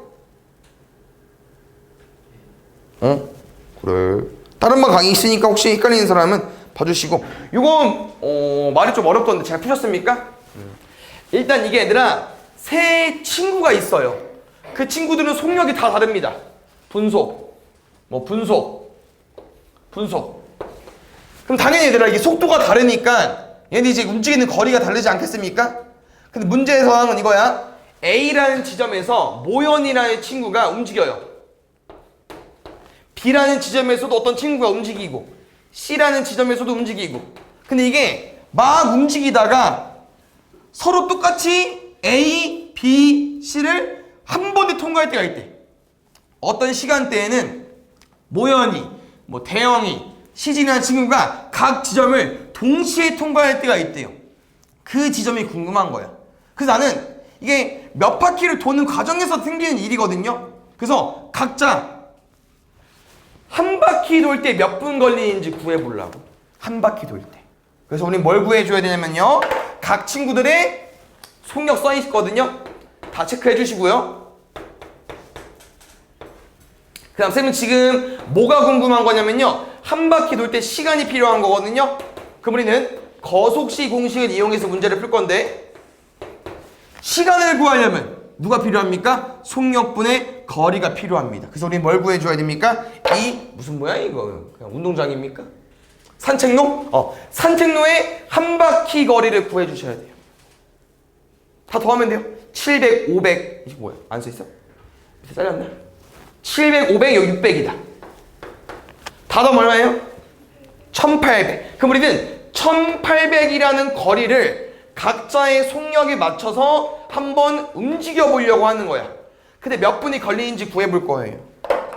그래. 다른 반 강의 있으니까 혹시 헷갈리는 사람은 봐주시고 이건 말이 좀 어렵던데 잘 푸셨습니까? 일단 이게 얘들아 세 친구가 있어요. 그 친구들은 속력이 다 다릅니다. 분속 분속 그럼 당연히 얘들아 이게 속도가 다르니까 얘는 이제 움직이는 거리가 다르지 않겠습니까? 근데 문제의 상황은 이거야. A라는 지점에서 모연이라는 친구가 움직여요. B라는 지점에서도 어떤 친구가 움직이고 C라는 지점에서도 움직이고 근데 이게 막 움직이다가 서로 똑같이 A, B, C를 한 번에 통과할 때가 있대. 어떤 시간대에는 모연이, 대영이, 시진이라는 친구가 각 지점을 동시에 통과할 때가 있대요. 그 지점이 궁금한 거야. 그래서 나는 이게 몇 바퀴를 도는 과정에서 생기는 일이거든요. 그래서 각자 한 바퀴 돌 때 몇 분 걸리는지 구해보려고. 한 바퀴 돌 때. 그래서 우리 뭘 구해줘야 되냐면요. 각 친구들의 속력 써 있거든요. 다 체크해 주시고요. 그 다음 쌤은 지금 뭐가 궁금한 거냐면요. 한 바퀴 돌 때 시간이 필요한 거거든요. 그럼 우리는 거속시 공식을 이용해서 문제를 풀 건데 시간을 구하려면 누가 필요합니까? 속력분의 거리가 필요합니다. 그래서 우리는 뭘 구해줘야 됩니까? 이 무슨 뭐야 이거 그냥 운동장입니까? 산책로? 산책로의 한 바퀴 거리를 구해주셔야 돼요. 다 더하면 돼요. 700, 500 이게 뭐야? 안 써있어? 밑에 잘렸나? 700, 500, 여기 600이다. 다 더하면 얼마예요? 1800. 그럼 우리는 1800이라는 거리를 각자의 속력에 맞춰서 한번 움직여 보려고 하는 거야. 근데 몇 분이 걸리는지 구해볼 거예요.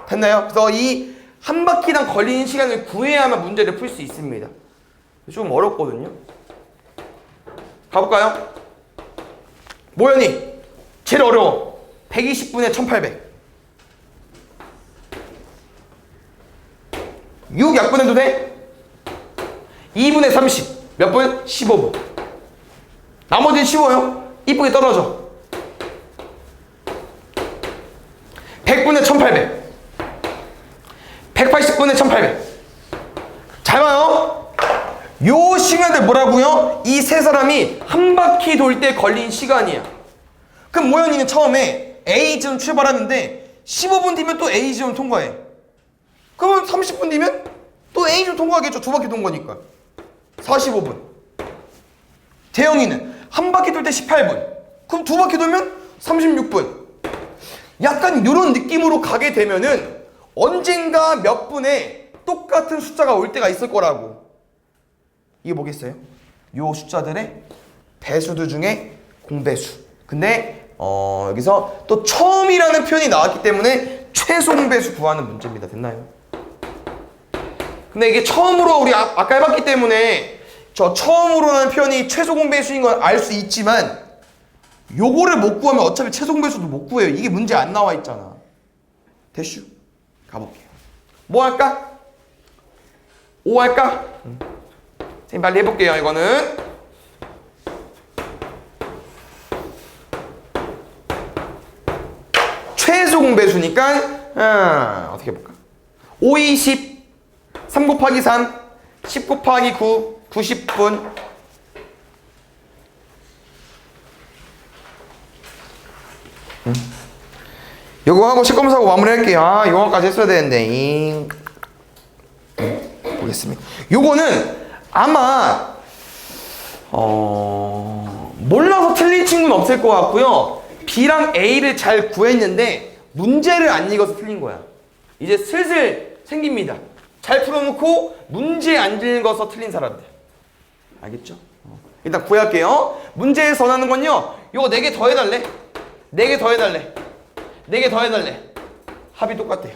됐나요? 그래서 이 한 바퀴당 걸리는 시간을 구해야만 문제를 풀 수 있습니다. 좀 어렵거든요. 가볼까요? 모연이 제일 어려워. 120분에 1800. 6 약분해도 돼? 2분의 30. 몇 분? 15분. 나머지는 쉬워요. 이쁘게 떨어져. 100분의 1800. 180분의 1800. 잘 봐요. 요 시간들 뭐라고요? 이 세 사람이 한 바퀴 돌 때 걸린 시간이야. 그럼 모연이는 처음에 A지점 출발하는데 15분 뒤면 또 A지점 통과해. 그러면 30분 뒤면 또 A지점 통과하겠죠. 두 바퀴 돈 거니까. 45분. 재영이는 한 바퀴 돌 때 18분. 그럼 두 바퀴 돌면 36분. 약간 이런 느낌으로 가게 되면은 언젠가 몇 분에 똑같은 숫자가 올 때가 있을 거라고. 이게 뭐겠어요? 요 숫자들의 배수들 중에 공배수. 근데 여기서 또 처음이라는 표현이 나왔기 때문에 최소 공배수 구하는 문제입니다. 됐나요? 근데 이게 처음으로 우리 아까 해봤기 때문에 저 처음으로라는 표현이 최소 공배수인 건 알 수 있지만 요거를 못 구하면 어차피 최소 공배수도 못 구해요. 이게 문제 안 나와 있잖아. 대슈 가볼게요. 뭐 할까? 5 할까? 선생님 빨리 해볼게요. 이거는 최소 공배수니까 어떻게 해볼까? 5, 2, 10 3 곱하기 3 10 곱하기 9 90분. 요거 하고 책검사하고 마무리할게요. 아, 요거까지 했어야 되는데. 보겠습니다. 요거는 아마 몰라서 틀린 친구는 없을 것 같고요. B랑 A를 잘 구했는데 문제를 안 읽어서 틀린 거야. 이제 슬슬 생깁니다. 잘 풀어놓고 문제 안 읽어서 틀린 사람들. 알겠죠? 일단 구할게요. 문제에 전하는 건요. 요거 4개 더해달래. 4개 더해달래. 4개 더해달래. 합이 똑같아요.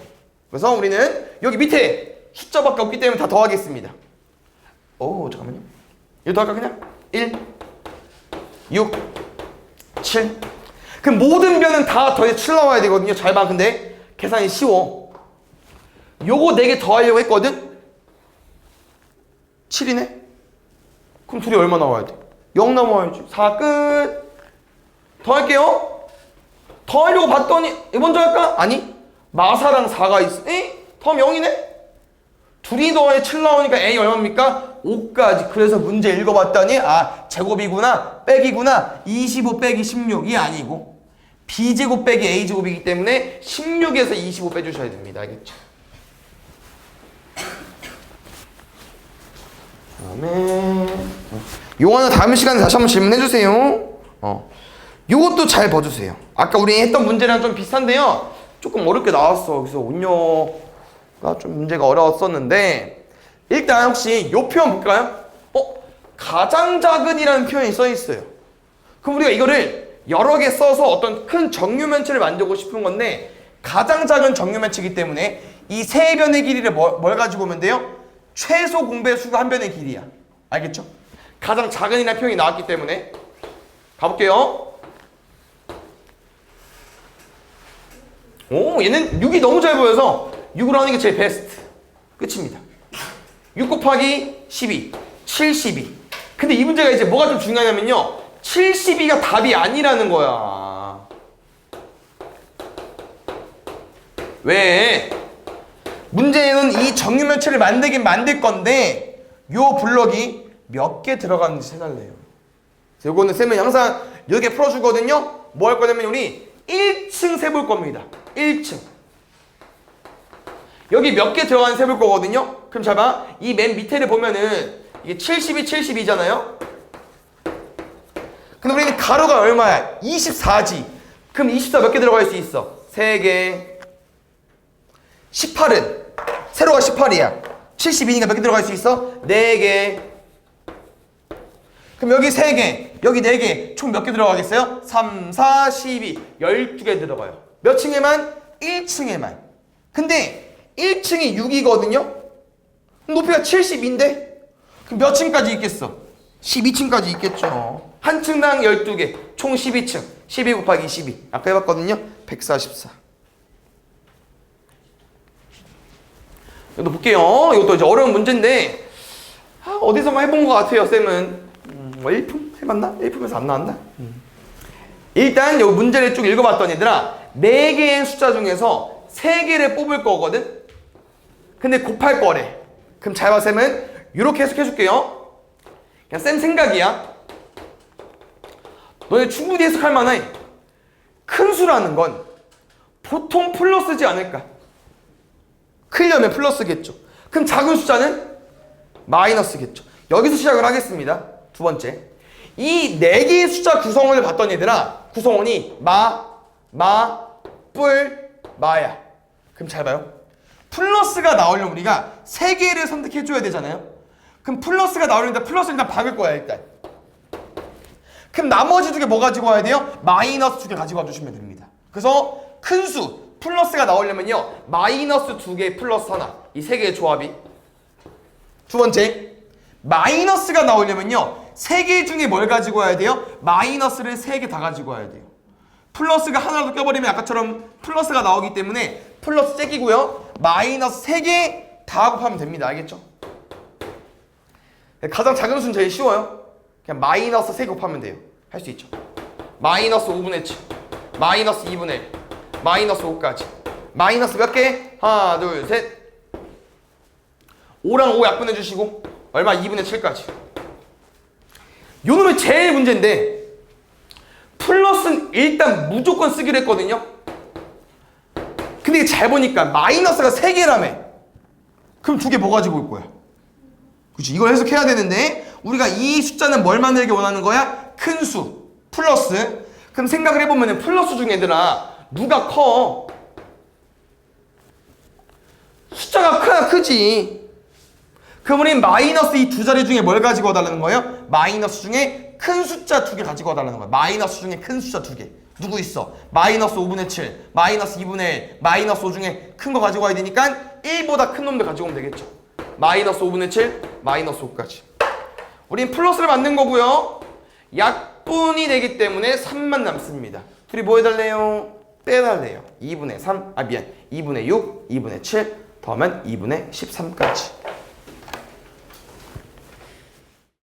그래서 우리는 여기 밑에 숫자밖에 없기 때문에 다 더하겠습니다. 오, 잠깐만요. 이거 더할까 그냥? 1, 6, 7. 그럼 모든 변은 다 더해서 7 나와야 되거든요. 잘 봐. 근데 계산이 쉬워. 요거 4개 더하려고 했거든? 7이네? 그럼 둘이 얼마 나와야 돼? 0 나와야지. 4 끝. 더할게요. 더하려고 봤더니 먼저 할까? 아니. 마사랑 4가 있어. 에? 더하면 0이네? 둘이 더해 7 나오니까 A 얼마입니까? 5까지. 그래서 문제 읽어봤더니 아, 제곱이구나. 빼기구나. 25 빼기 16이 아니고 B제곱 빼기 A제곱이기 때문에 16에서 25 빼주셔야 됩니다. 알겠죠? 그다음에 요거는 다음 시간에 다시 한번 질문해주세요. 요것도 잘 봐주세요. 아까 우리 했던 문제랑 좀 비슷한데요. 조금 어렵게 나왔어. 그래서 운yo가 좀 문제가 어려웠었는데 일단 혹시 요 표현 볼까요? 가장 작은이라는 표현이 써 있어요. 그럼 우리가 이거를 여러 개 써서 어떤 큰 정류면체를 만들고 싶은 건데 가장 작은 정류면체이기 때문에 이 세 변의 길이를 뭘 가지고 오면 돼요? 최소 공배수가 한 변의 길이야. 알겠죠? 가장 작은이라는 표현이 나왔기 때문에 가볼게요. 오, 얘는 6이 너무 잘 보여서 6으로 하는 게 제일 베스트. 끝입니다. 6 곱하기 12, 72. 근데 이 문제가 이제 뭐가 좀 중요하냐면요. 72가 답이 아니라는 거야. 왜? 문제는 이 정유면체를 만들긴 만들 건데 요 블럭이 몇 개 들어가는지 세달래요. 요거는 쌤은 항상 이렇게 풀어주거든요. 뭐 할 거냐면 우리 1층 세볼 겁니다. 1층. 여기 몇 개 들어가는지 세볼 거거든요. 그럼 잘 봐. 이 맨 밑에를 보면은 이게 72, 72잖아요. 근데 우리는 가로가 얼마야? 24지. 그럼 24 몇 개 들어갈 수 있어? 3개. 18은 세로가 18이야. 72니까 몇 개 들어갈 수 있어? 4개. 그럼 여기 3개, 여기 4개, 총 몇 개 들어가겠어요? 3, 4, 12, 12개 들어가요. 몇 층에만? 1층에만. 근데 1층이 6이거든요? 높이가 70인데? 그럼 몇 층까지 있겠어? 12층까지 있겠죠. 한 층당 12개, 총 12층. 12 곱하기 12. 아까 해봤거든요? 144. 이것도 볼게요. 이것도 이제 어려운 문제인데 어디서만 해본 것 같아요, 쌤은. 뭐 1품? 해봤나? 1품에서 안 나왔나? 일단 이 문제를 쭉 읽어봤더니 얘들아 4개의 숫자 중에서 3개를 뽑을 거거든? 근데 곱할 거래. 그럼 잘 봐, 쌤은 이렇게 해석해줄게요. 그냥 쌤 생각이야. 너네 충분히 해석할 만해. 큰 수라는 건 보통 플러스지 않을까? 크려면 플러스겠죠. 그럼 작은 숫자는 마이너스겠죠. 여기서 시작을 하겠습니다. 두 번째. 이 네 개의 숫자 구성원을 봤던 얘들아, 구성원이 뿔, 마야. 그럼 잘 봐요. 플러스가 나오려면 우리가 세 개를 선택해줘야 되잖아요. 그럼 플러스가 나오려면 플러스 일단 박을 거야, 일단. 그럼 나머지 두 개 뭐 가지고 와야 돼요? 마이너스 두 개 가지고 와주시면 됩니다. 그래서 큰 수, 플러스가 나오려면요, 마이너스 두 개 플러스 하나. 이 세 개의 조합이. 두 번째, 마이너스가 나오려면요, 세 개 중에 뭘 가지고 와야 돼요? 마이너스를 세 개 다 가지고 와야 돼요. 플러스가 하나라도 껴버리면 아까처럼 플러스가 나오기 때문에 플러스 째기고요, 마이너스 세 개 다 곱하면 됩니다. 알겠죠? 가장 작은 수는 제일 쉬워요. 그냥 마이너스 3 곱하면 돼요. 할 수 있죠. 마이너스 5분의 7, 마이너스 2분의 1, 마이너스 5까지. 마이너스 몇 개? 하나, 둘, 셋. 5랑 5 약분해 주시고 얼마? 2분의 7까지. 요 놈이 제일 문제인데, 플러스는 일단 무조건 쓰기로 했거든요. 근데 이게 잘 보니까 마이너스가 3개라며. 그럼 2개 뭐 가지고 올 거야? 그치? 이걸 해석해야 되는데, 우리가 이 숫자는 뭘 만들기 원하는 거야? 큰 수, 플러스. 그럼 생각을 해보면 플러스 중에 얘들아, 누가 커? 숫자가 크야 크지. 그럼 우린 마이너스 이 두 자리 중에 뭘 가지고 와달라는 거예요? 마이너스 중에 큰 숫자 2개 가지고 와달라는 거야. 마이너스 중에 큰 숫자 2개. 누구 있어? 마이너스 5분의 7, 마이너스 2분의 1, 마이너스 5 중에 큰 거 가지고 와야 되니까 1보다 큰 놈들 가지고 오면 되겠죠. 마이너스 5분의 7, 마이너스 5까지. 우린 플러스를 만든 거고요. 약분이 되기 때문에 3만 남습니다. 둘이 뭐 해달래요? 빼달래요. 2분의 3, 2분의 6, 2분의 7 더하면 2분의 13까지.